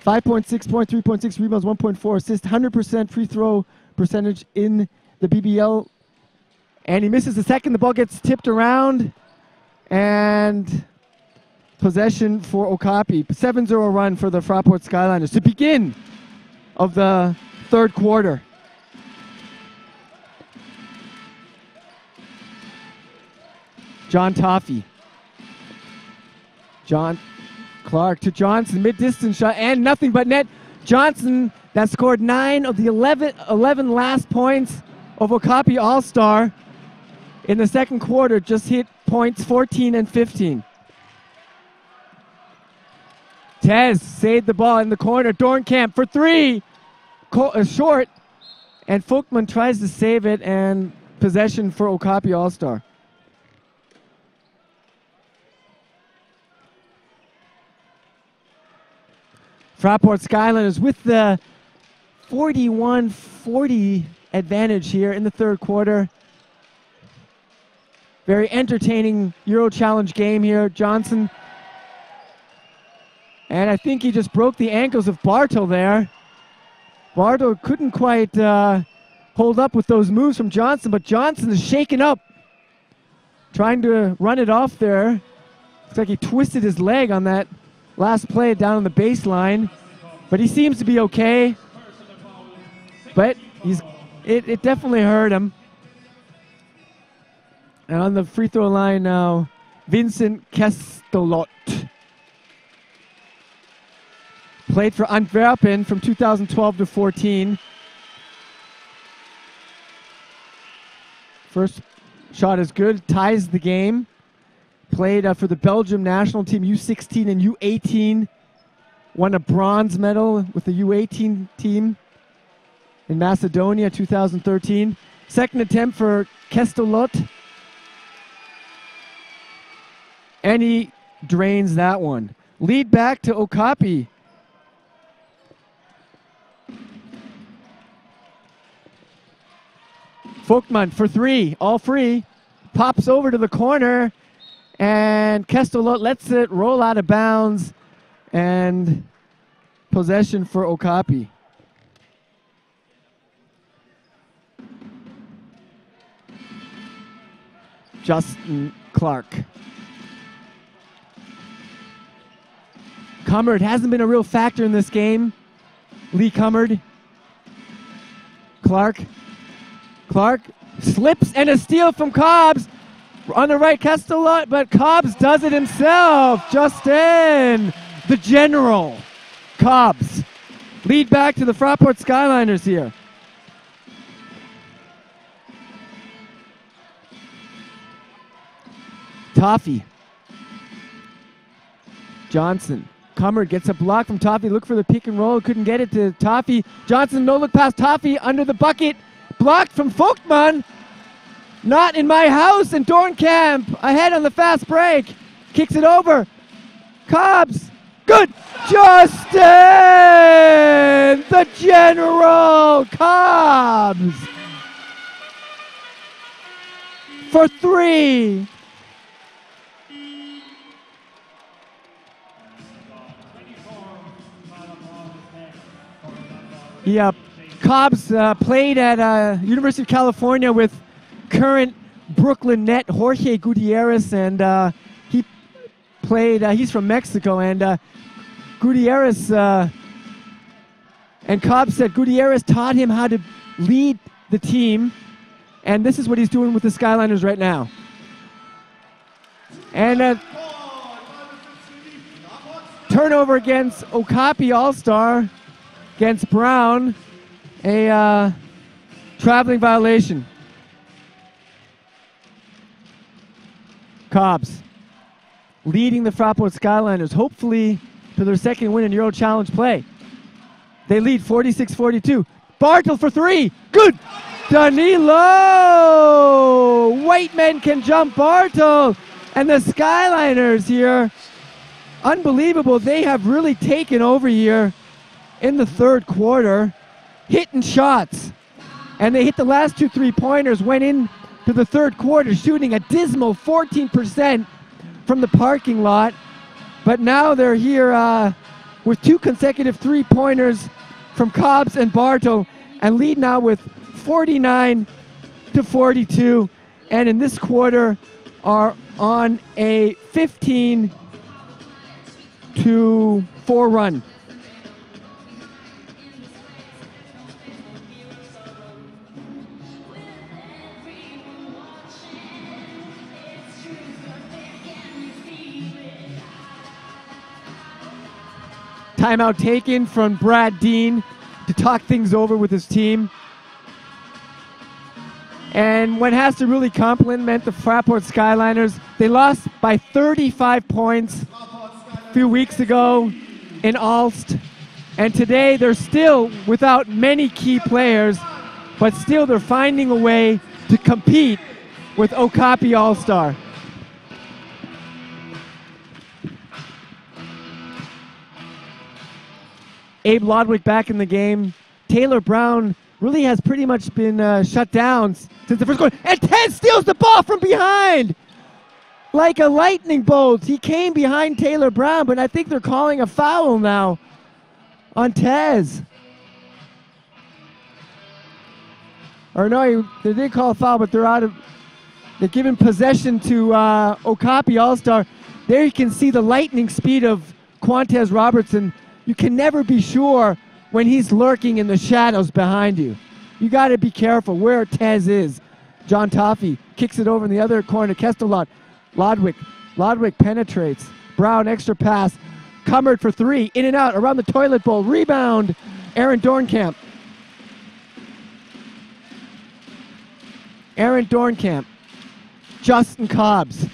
5.6 points, 3.6 rebounds, 1.4 assists, 100% free throw percentage in the BBL. And he misses the second. The ball gets tipped around. And possession for Okapi. 7-0 run for the FRAPORT Skyliners to begin of the third quarter. John Toffee. John Clark to Johnson, mid-distance shot, and nothing but net. Johnson, that scored 9 of the 11 last points of Okapi Aalstar in the second quarter, just hit points 14 and 15. Tez saved the ball in the corner. Dornkamp for three, short, and Folkman tries to save it, and possession for Okapi Aalstar. FRAPORT Skyliners with the 41-40 advantage here in the third quarter. Very entertaining EuroChallenge game here. Johnson. And I think he just broke the ankles of Bartel there. Bartel couldn't quite hold up with those moves from Johnson, but Johnson is shaken up, trying to run it off there. Looks like he twisted his leg on that last play down on the baseline, but he seems to be okay. But it definitely hurt him. And on the free throw line now, Vincent Kestelot. Played for Antwerpen from 2012 to 14. First shot is good, ties the game. Played for the Belgium national team, U16 and U18. Won a bronze medal with the U18 team in Macedonia, 2013. Second attempt for Kestelot. And he drains that one. Lead back to Okapi. Folkman for three, all free. Pops over to the corner. And Kestelot lets it roll out of bounds, and possession for Okapi. Justin Clark. Cummard hasn't been a real factor in this game. Lee Cummard. Clark slips, and a steal from Cobbs. On the right, Kestelot, but Cobbs does it himself. Justin, the general. Cobbs. Lead back to the FRAPORT Skyliners here. Toffee. Johnson. Cummard gets a block from Toffee. Look for the pick and roll. Couldn't get it to Toffee. Johnson, no look past Toffee under the bucket. Blocked from Folkman. Not in my house. And Dornkamp ahead on the fast break. Kicks it over. Cobbs. Good. Justin! The General Cobbs. For 3. Yep. Cobbs played at University of California with current Brooklyn net Jorge Gutierrez, and he played, he's from Mexico, and Gutierrez, and Cobbs said Gutierrez taught him how to lead the team, and this is what he's doing with the Skyliners right now. And turnover against Okapi Aalstar. Against Brown, a traveling violation. Cobbs leading the FRAPORT Skyliners, hopefully to their second win in EuroChallenge play. They lead 46-42. Bartle for 3. Good. Danilo. White men can jump Bartle. And the Skyliners here, unbelievable. They have really taken over here in the third quarter, hitting shots. And they hit the last 2 3-pointers, went in to the third quarter, shooting a dismal 14% from the parking lot. But now they're here with 2 consecutive 3-pointers from Cobbs and Bartle, and lead now with 49-42. And in this quarter are on a 15-4 run. Timeout taken from Brad Dean to talk things over with his team. And one has to really compliment the FRAPORT Skyliners. They lost by 35 points a few weeks ago in Aalst. And today they're still without many key players, but still they're finding a way to compete with Okapi Aalstar. Abe Lodwick back in the game. Taylor Brown really has pretty much been shut down since the first quarter. And Tez steals the ball from behind like a lightning bolt. He came behind Taylor Brown, but I think they're calling a foul now on Tez. Or no, they did call a foul, but they're giving possession to Okapi Aalstar. There you can see the lightning speed of Quantez Robertson. You can never be sure when he's lurking in the shadows behind you. You got to be careful where Tez is. John Toffee kicks it over in the other corner. Kestelot. Lodwick penetrates. Brown extra pass. Cummard for 3. In and out around the toilet bowl. Rebound. Aaron Dornkamp. Justin Cobbs.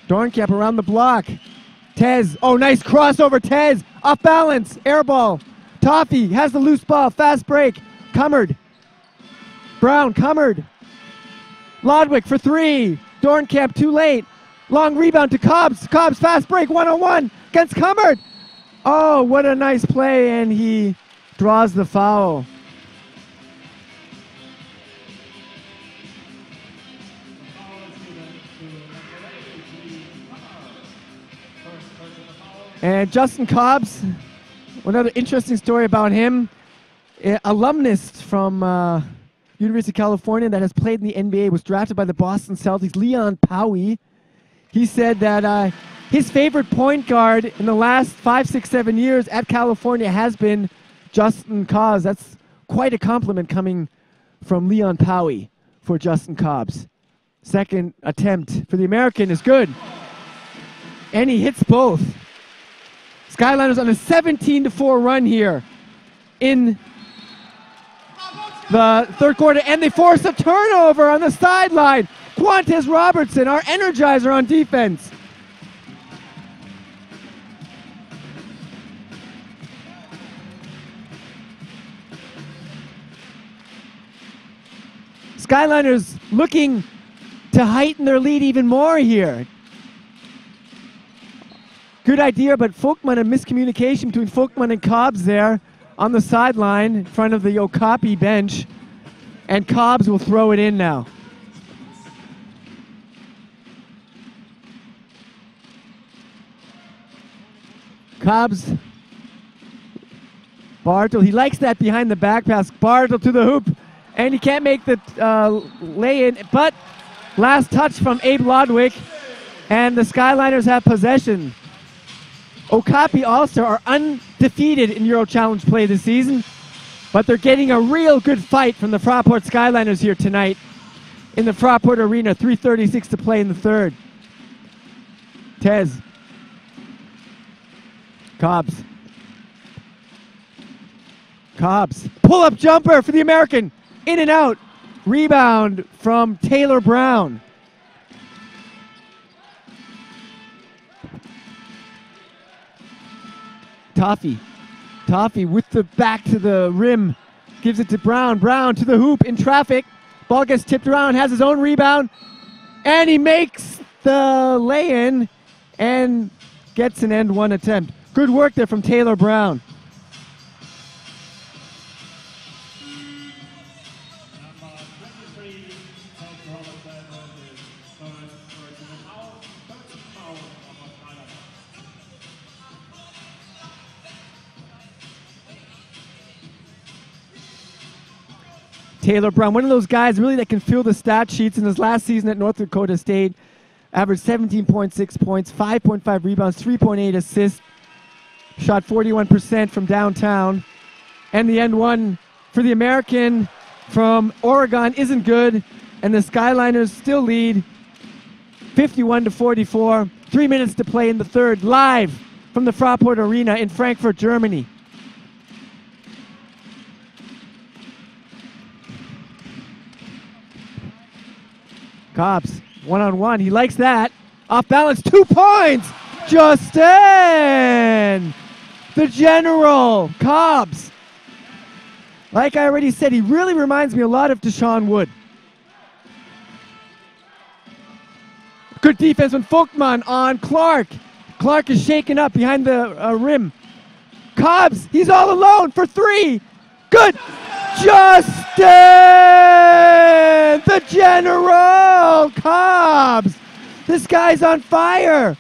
Dornkamp around the block. Tez, oh, nice crossover, Tez, off balance, air ball. Toffee has the loose ball, fast break. Cummard. Lodwick for 3. Dornkamp too late. Long rebound to Cobbs. Cobbs fast break, 1-on-1 against Cummard. Oh, what a nice play, and he draws the foul. And Justin Cobbs, another interesting story about him, alumnus from University of California that has played in the NBA, was drafted by the Boston Celtics, Leon Powey. He said that his favorite point guard in the last 5, 6, 7 years at California has been Justin Cobbs. That's quite a compliment coming from Leon Powey for Justin Cobbs. Second attempt for the American is good. And he hits both. Skyliners on a 17-4 run here in the third quarter, and they force a turnover on the sideline. Quantes Robertson, our energizer on defense. Skyliners looking to heighten their lead even more here. Good idea, but Folkman, a miscommunication between Folkman and Cobbs there on the sideline in front of the Okapi bench. And Cobbs will throw it in now. Cobbs. Bartle, he likes that behind the back pass. Bartle to the hoop. And he can't make the lay-in, but last touch from Abe Lodwick, and the Skyliners have possession. Okapi Aalstar are undefeated in EuroChallenge play this season, but they're getting a real good fight from the FRAPORT Skyliners here tonight in the FRAPORT Arena. 3:36 to play in the third. Tez. Cobbs. Cobbs. Pull-up jumper for the American. In and out. Rebound from Taylor Brown. Toffee. Toffee with the back to the rim. Gives it to Brown. Brown to the hoop in traffic. Ball gets tipped around, has his own rebound. And he makes the lay-in and gets an end one attempt. Good work there from Taylor Brown. Taylor Brown, one of those guys really that can fill the stat sheets. In his last season at North Dakota State, averaged 17.6 points, 5.5 rebounds, 3.8 assists, shot 41% from downtown. And the end one for the American from Oregon isn't good, and the Skyliners still lead 51-44. 3 minutes to play in the third, live from the FRAPORT Arena in Frankfurt, Germany. Cobbs, one-on-one, he likes that. Off balance, 2 points! Justin! The General, Cobbs. Like I already said, he really reminds me a lot of Deshaun Wood. Good defense from Folkman on Clark. Clark is shaken up behind the rim. Cobbs, he's all alone for three. Good. Justin, the General Cobbs. This guy's on fire.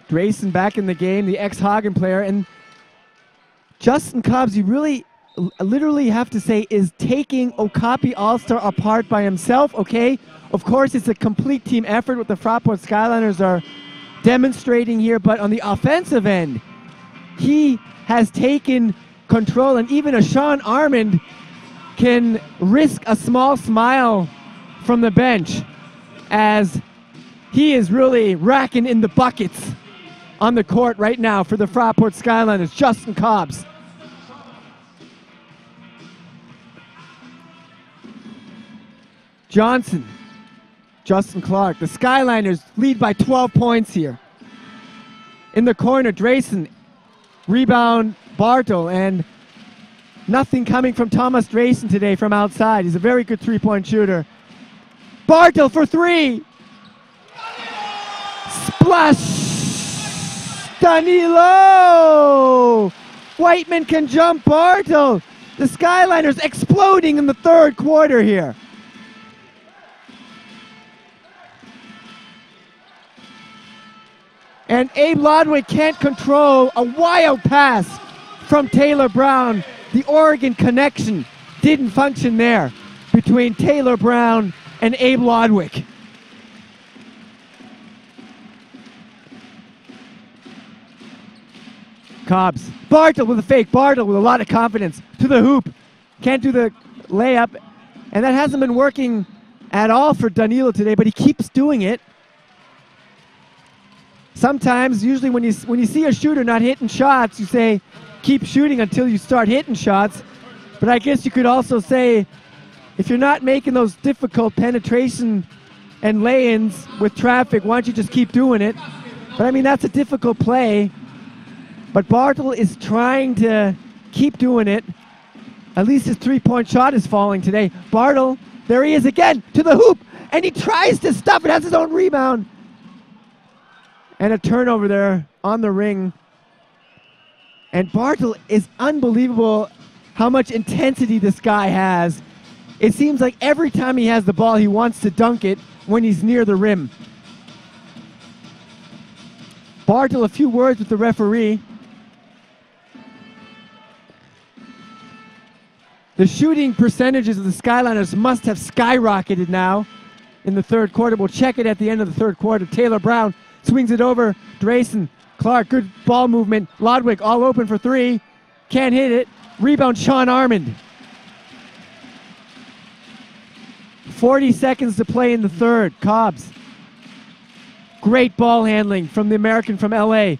Grayson back in the game, the ex-Hagen player, and Justin Cobbs, you really literally have to say, is taking Okapi Aalstar apart by himself, okay? Of course, it's a complete team effort what the FRAPORT Skyliners are demonstrating here, but on the offensive end, he has taken control, and even a Sean Armand can risk a small smile from the bench as he is really racking in the buckets on the court right now for the FRAPORT Skyliners. Justin Cobbs. Johnson, Justin Clark. The Skyliners lead by 12 points here. In the corner, Drayson, rebound Bartle, and nothing coming from Thomas Drayson today from outside. He's a very good three-point shooter. Bartle for three. Splash! Danilo! Whiteman can jump Bartle. The Skyliners exploding in the third quarter here. And Abe Lodwick can't control a wild pass from Taylor Brown. The Oregon connection didn't function there between Taylor Brown and Abe Lodwick. Cobbs. Bartle with a fake. Bartle with a lot of confidence. To the hoop. can't do the layup, and that hasn't been working at all for Danilo today, but he keeps doing it. Sometimes, usually when you see a shooter not hitting shots, you say, keep shooting until you start hitting shots. But I guess you could also say, if you're not making those difficult penetration and lay-ins with traffic, why don't you just keep doing it? But I mean, that's a difficult play. But Bartel is trying to keep doing it. At least his three-point shot is falling today. Bartel, there he is again, to the hoop, and he tries to stuff it, has his own rebound. And a turnover there on the ring. And Bartel is unbelievable how much intensity this guy has. It seems like every time he has the ball, he wants to dunk it when he's near the rim. Bartel, a few words with the referee. The shooting percentages of the Skyliners must have skyrocketed now in the third quarter. We'll check it at the end of the third quarter. Taylor Brown swings it over. Drayson, Clark, good ball movement. Lodwick all open for three. Can't hit it. Rebound, Sean Armand. 40 seconds to play in the third. Cobbs. Great ball handling from the American from LA.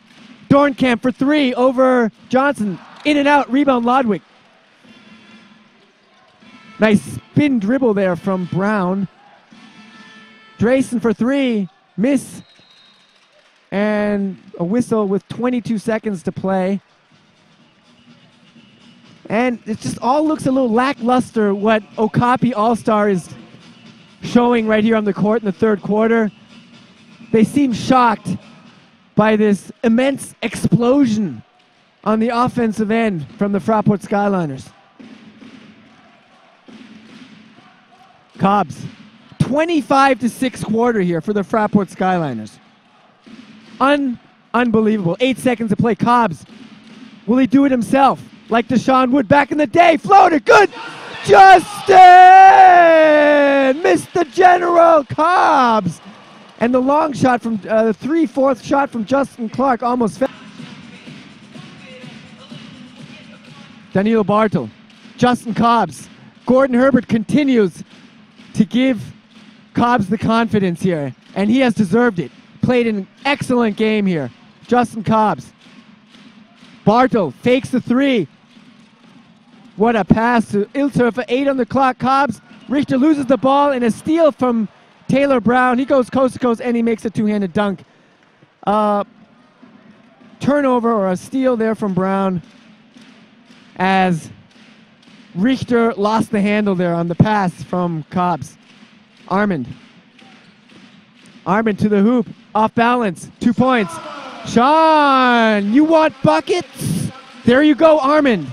Dornkamp for three over Johnson. In and out. Rebound, Lodwick. Nice spin dribble there from Brown. Drayson for three. Miss. And a whistle with 22 seconds to play. And it just all looks a little lackluster what Okapi Aalstar is showing right here on the court in the third quarter. They seem shocked by this immense explosion on the offensive end from the Fraport Skyliners. Cobbs, 25-6 quarter here for the Fraport Skyliners. Unbelievable. 8 seconds to play. Cobbs, will he do it himself? Like Deshaun Wood back in the day. Floater, good! Justin! Missed the general. Cobbs! And the long shot from, 3/4 shot from Justin Clark almost fell. Danilo Bartel, Justin Cobbs. Gordon Herbert continues to give Cobbs the confidence here, and he has deserved it. Played an excellent game here. Justin Cobbs. Bartel fakes the three. What a pass to Aalstar for 8 on the clock. Cobbs, Richter loses the ball, and a steal from Taylor Brown. He goes coast to coast, and he makes a two-handed dunk. Turnover or a steal there from Brown as Richter lost the handle there on the pass from Cobbs. Armand. Armand to the hoop. Off balance. 2 points. Sean, you want buckets? There you go, Armand.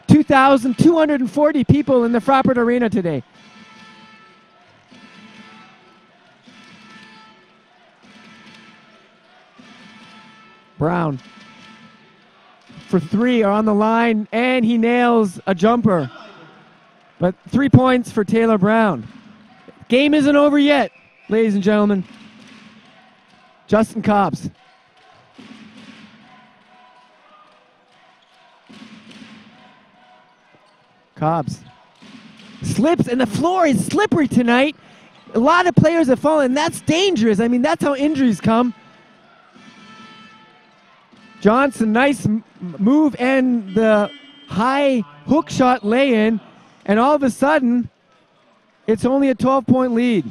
$2,240 people in the Fraport Arena today. Brown for three are on the line, and he nails a jumper. But 3 points for Taylor Brown. Game isn't over yet, ladies and gentlemen. Justin Cobbs. Cobbs slips, and the floor is slippery tonight. A lot of players have fallen. That's dangerous. I mean, that's how injuries come. Johnson, nice move and the high hook shot lay-in, and all of a sudden, it's only a 12-point lead.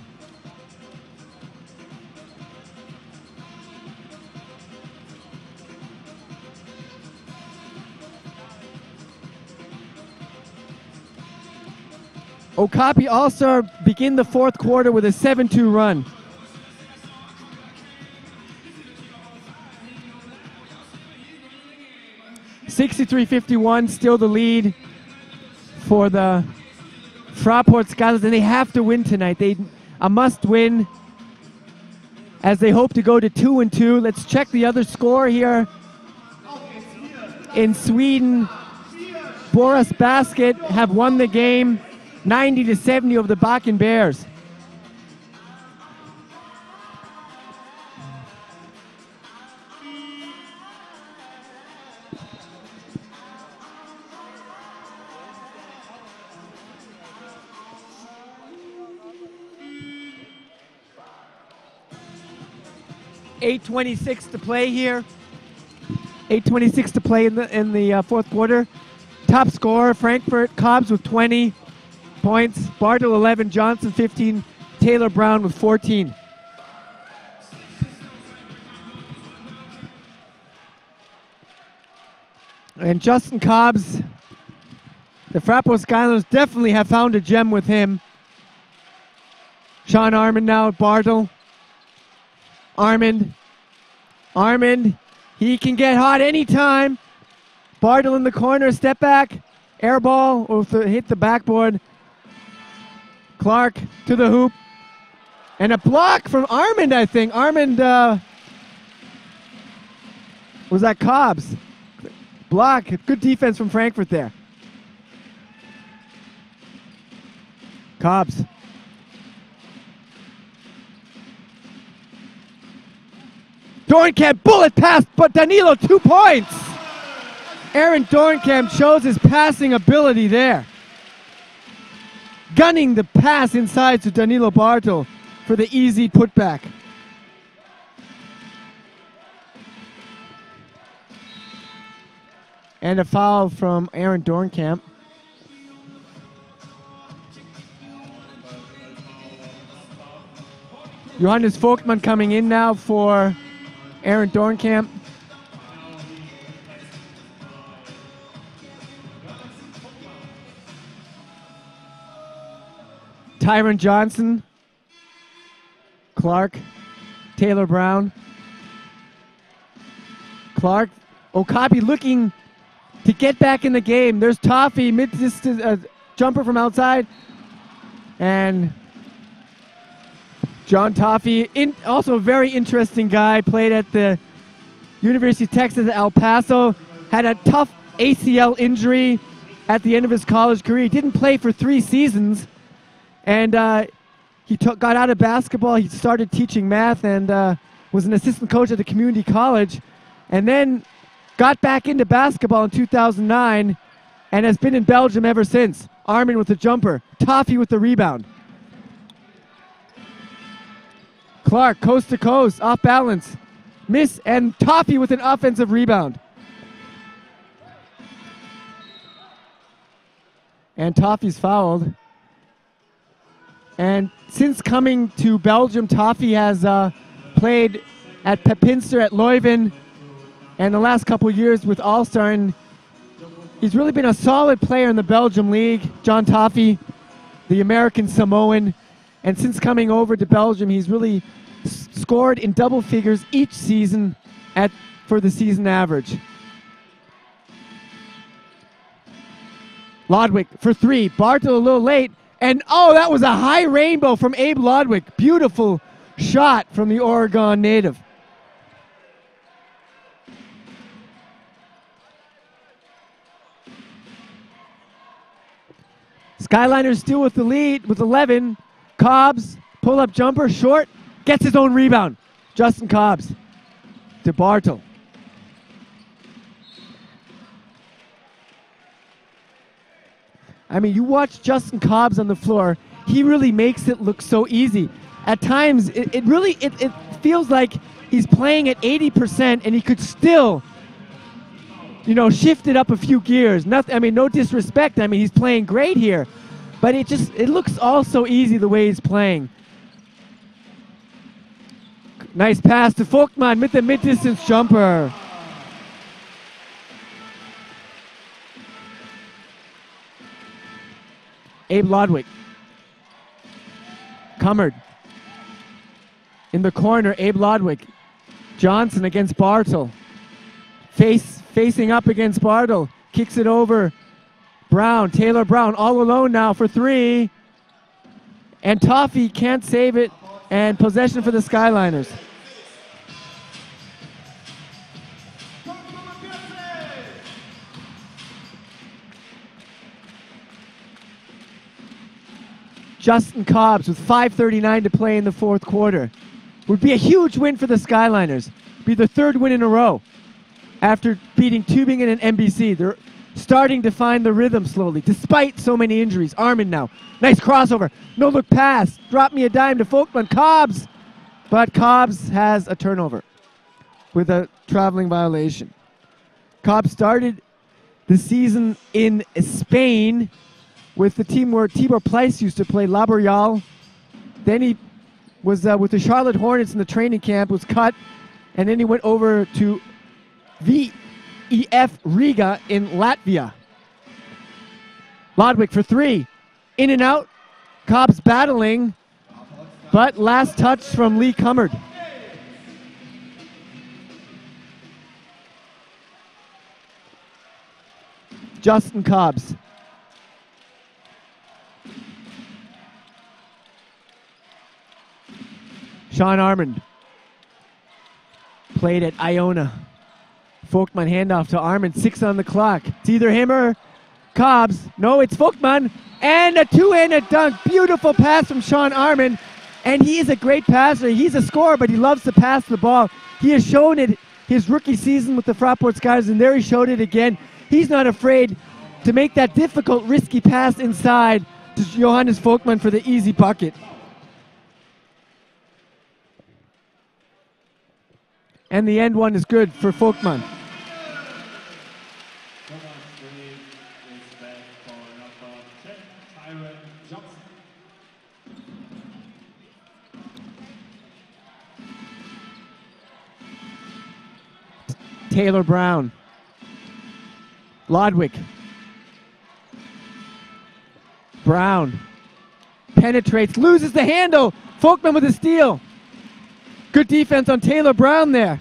Okapi Aalstar begin the fourth quarter with a 7-2 run. $63-51, still the lead for the Fraport Skylers, and they have to win tonight. They a must win as they hope to go to 2-2. Let's check the other score here. In Sweden, Borås Basket have won the game 90-70 over the Bakken Bears. 8:26 to play here. 8:26 to play in the fourth quarter. Top scorer, Frankfurt, Cobbs with 20 points. Bartle 11, Johnson 15, Taylor Brown with 14. And Justin Cobbs, the FRAPORT Skylers definitely have found a gem with him. Sean Armand now at Bartle. Armand, he can get hot anytime. Bartle in the corner, step back, air ball, or hit the backboard. Clark to the hoop. And a block from Armand, I think. Armand, was that Cobbs? Block, good defense from Frankfurt there. Cobbs. Dornkamp, bullet pass, but Danilo 2 points. Aaron Dornkamp shows his passing ability there. Gunning the pass inside to Danilo Bartle for the easy putback. And a foul from Aaron Dornkamp. Johannes Vogtmann coming in now for Aaron Dornkamp. Tyron Johnson, Clark, Taylor Brown. Clark, Okapi looking to get back in the game. There's Toffee, mid-distance jumper from outside. And John Toffee, also a very interesting guy, played at the University of Texas at El Paso, had a tough ACL injury at the end of his college career. He didn't play for 3 seasons, and he got out of basketball. He started teaching math and was an assistant coach at the community college, and then got back into basketball in 2009 and has been in Belgium ever since. Armin with the jumper, Toffee with the rebound. Clark, coast to coast, off balance. Miss, and Toffee with an offensive rebound. And Toffee's fouled. And since coming to Belgium, Toffee has played at Pepinster, at Leuven, and the last couple years with Aalstar. And he's really been a solid player in the Belgium league. John Toffee, the American Samoan. And since coming over to Belgium, he's really scored in double figures each season for the season average. Lodwick for 3. Bartle a little late. And oh, that was a high rainbow from Abe Lodwick. Beautiful shot from the Oregon native. Skyliners still with the lead with 11. Cobbs, pull-up jumper, short, gets his own rebound. Justin Cobbs to Bartle. I mean, you watch Justin Cobbs on the floor, he really makes it look so easy. At times, it feels like he's playing at 80% and he could still, you know, shift it up a few gears. Nothing, I mean, no disrespect. I mean, he's playing great here, but it looks all so easy the way he's playing. Nice pass to Vogtmann with the mid-distance jumper. Abe Lodwick. Cummard. In the corner, Abe Lodwick. Johnson against Bartle. Facing up against Bartle. Kicks it over. Brown, Taylor Brown, all alone now for 3. And Toffee can't save it. And possession for the Skyliners. Justin Cobbs with 5:39 to play in the fourth quarter. Would be a huge win for the Skyliners. Be the 3rd win in a row after beating Tübingen and NBC. They're starting to find the rhythm slowly, despite so many injuries. Armand now. Nice crossover. No-look pass. Drop me a dime to Vogtmann. Cobbs. But Cobbs has a turnover. with a traveling violation. Cobb started the season in Spain with the team where Tibor Pleiss used to play, La Boreal. Then he was with the Charlotte Hornets in the training camp, was cut, and then he went over to VEF Riga in Latvia. Lodwick for three. In and out. Cobb's battling, but last touch from Lee Cummard. Justin Cobbs. Sean Armand. Played at Iona. Folkman handoff to Armand. 6 on the clock. It's either him or Cobbs. No, it's Folkman. And a two-handed dunk. Beautiful pass from Sean Armand. And he is a great passer. He's a scorer, but he loves to pass the ball. He has shown it his rookie season with the Fraport Skylines, and there he showed it again. He's not afraid to make that difficult, risky pass inside to Johannes Folkman for the easy bucket. And the end one is good for Folkman. Taylor Brown. Lodwick. Brown. Penetrates, loses the handle. Folkman with a steal. Good defense on Taylor Brown there.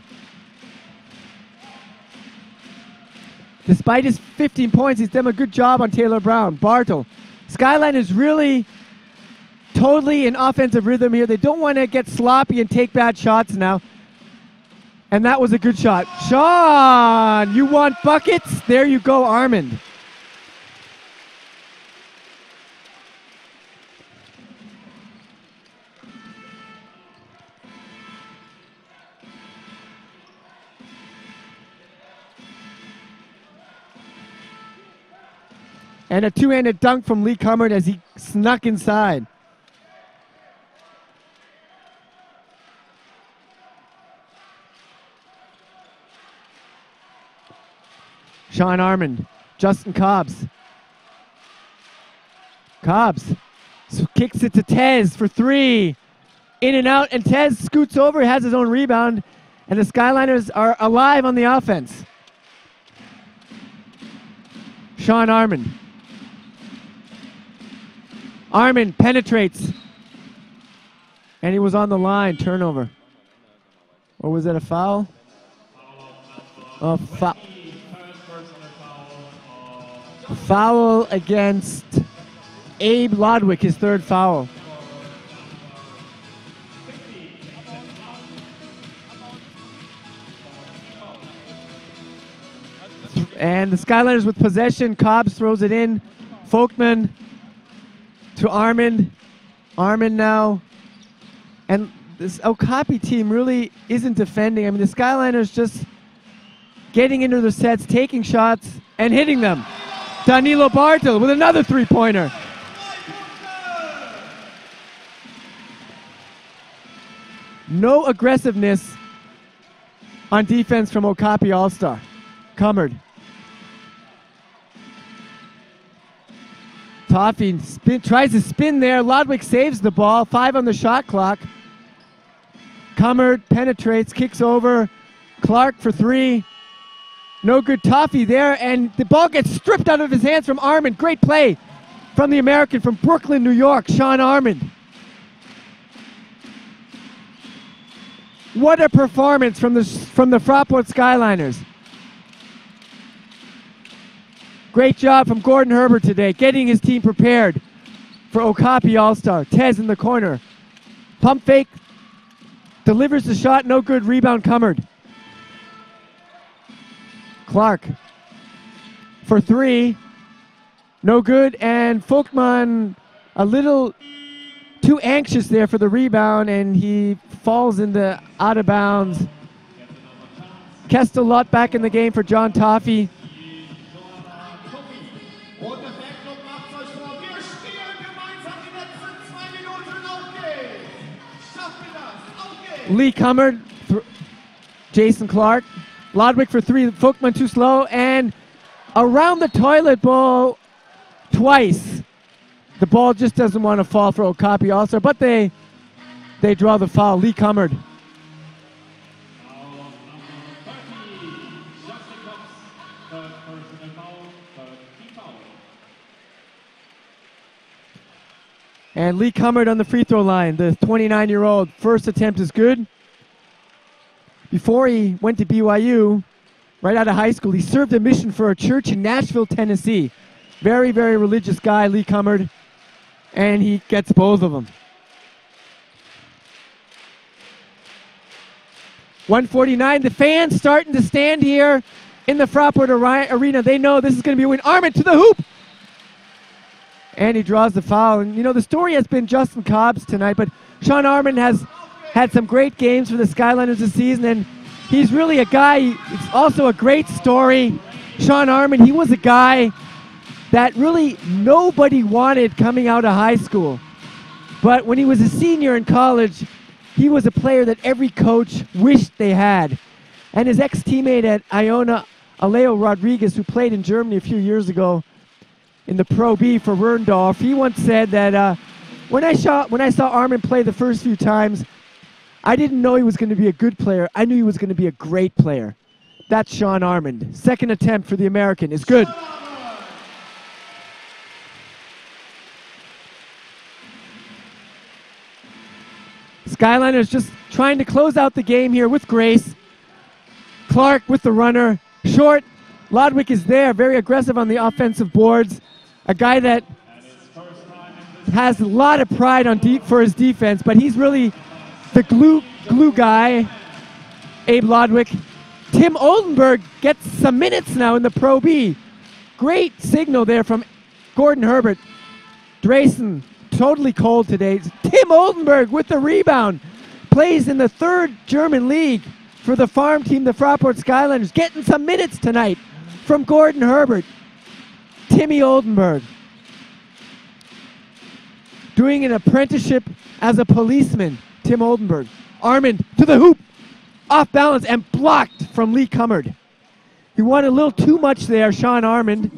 Despite his 15 points, he's done a good job on Taylor Brown. Bartle. Skyline is really totally in offensive rhythm here. They don't want to get sloppy and take bad shots now. And that was a good shot. Sean, you want buckets? There you go, Armand. And a two-handed dunk from Lee Cummard as he snuck inside. Sean Armand, Justin Cobbs. Cobbs kicks it to Tez for three. In and out, and Tez scoots over, has his own rebound, and the Skyliners are alive on the offense. Sean Armand. Armand penetrates. And he was on the line, turnover. Or was that a foul? Oh, foul. Foul against Abe Lodwick, his third foul. And the Skyliners with possession. Cobbs throws it in. Folkman to Armand. Armand now. And this Okapi team really isn't defending. I mean, the Skyliners just getting into their sets, taking shots, and hitting them. Danilo Bartel with another three-pointer. No aggressiveness on defense from Okapi Aalstar. Cummard. Toffee tries to spin there. Lodwick saves the ball. 5 on the shot clock. Cummard penetrates, kicks over. Clark for three. No good. Toffee there, and the ball gets stripped out of his hands from Armand. Great play from the American from Brooklyn, New York, Sean Armand. What a performance from the Fraport Skyliners. Great job from Gordon Herbert today, getting his team prepared for Okapi Aalstar. Tez in the corner. Pump fake. Delivers the shot. No good. Rebound Cummard. Clark for three. No good. And Folkman a little too anxious there for the rebound, and he falls into out of bounds. Kestelot back in the game for John Toffee. Lee Cummard Jason Clark. Lodwick for 3, Folkman too slow, and around the toilet bowl twice. The ball just doesn't want to fall for Okapi Aalstar, but they draw the foul. Lee Cummard. And Lee Cummard on the free throw line, the 29-year-old. First attempt is good. Before he went to BYU, right out of high school, he served a mission for a church in Nashville, Tennessee. Very, very religious guy, Lee Cummard. And he gets both of them. 149, the fans starting to stand here in the Fraport Arena. They know this is going to be a win. Armand to the hoop! And he draws the foul. And, you know, the story has been Justin Cobbs tonight, but Sean Armand has had some great games for the Skyliners this season, and he's really a guy, it's also a great story. Sean Armand, he was a guy that really nobody wanted coming out of high school. But when he was a senior in college, he was a player that every coach wished they had. And his ex-teammate at Iona, Aleo Rodriguez, who played in Germany a few years ago in the Pro B for Rurndorf, he once said that when I saw Armand play the first few times, I didn't know he was going to be a good player. I knew he was going to be a great player. That's Sean Armand. Second attempt for the American is good. Skyliners just trying to close out the game here with grace. Clark with the runner. Short. Lodwick is there, very aggressive on the offensive boards. A guy that has a lot of pride on for his defense, but he's really the glue guy, Abe Lodwick. Tim Oldenburg gets some minutes now in the Pro B. Great signal there from Gordon Herbert. Drayson, totally cold today. Tim Oldenburg with the rebound. Plays in the 3rd German league for the farm team, the Fraport Skyliners. Getting some minutes tonight from Gordon Herbert. Timmy Oldenburg. Doing an apprenticeship as a policeman. Tim Oldenburg. Armand to the hoop. Off balance and blocked from Lee Cummard. He wanted a little too much there, Sean Armand.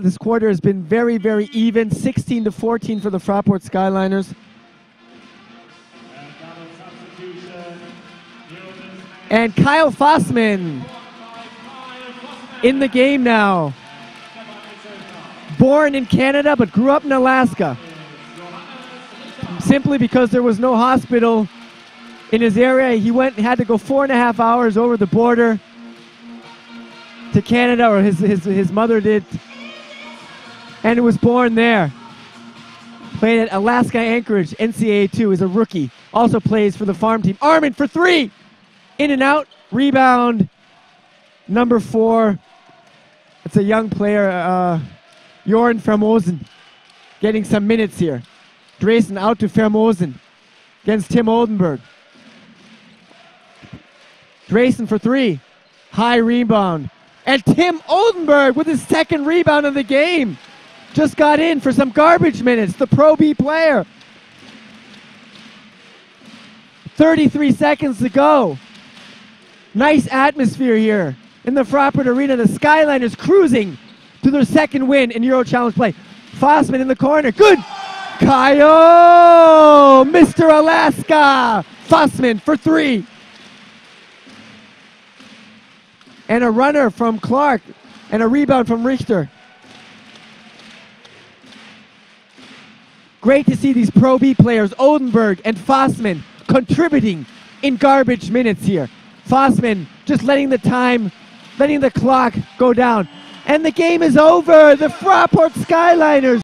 This quarter has been very, very even. 16-14 for the Fraport Skyliners. And Kyle Fossman in the game now. Born in Canada but grew up in Alaska. Simply because there was no hospital in his area, he had to go 4.5 hours over the border to Canada, or his mother did, and was born there. Played at Alaska Anchorage, NCAA 2 as a rookie. Also plays for the farm team. Armand for 3! In and out, rebound, number 4. It's a young player, Jorn Vermosen, getting some minutes here. Drayson out to Vermosen against Tim Oldenburg. Drayson for 3. High rebound. And Tim Oldenburg with his 2nd rebound of the game. Just got in for some garbage minutes, the Pro B player. 33 seconds to go. Nice atmosphere here in the Fraport Arena. The Skyliners cruising to their 2nd win in EuroChallenge play. Fossman in the corner. Good. Kyle, Mr. Alaska. Fossman for 3. And a runner from Clark and a rebound from Richter. Great to see these Pro B players, Oldenburg and Fossman, contributing in garbage minutes here. Fossman just letting the clock go down. And the game is over. The Fraport Skyliners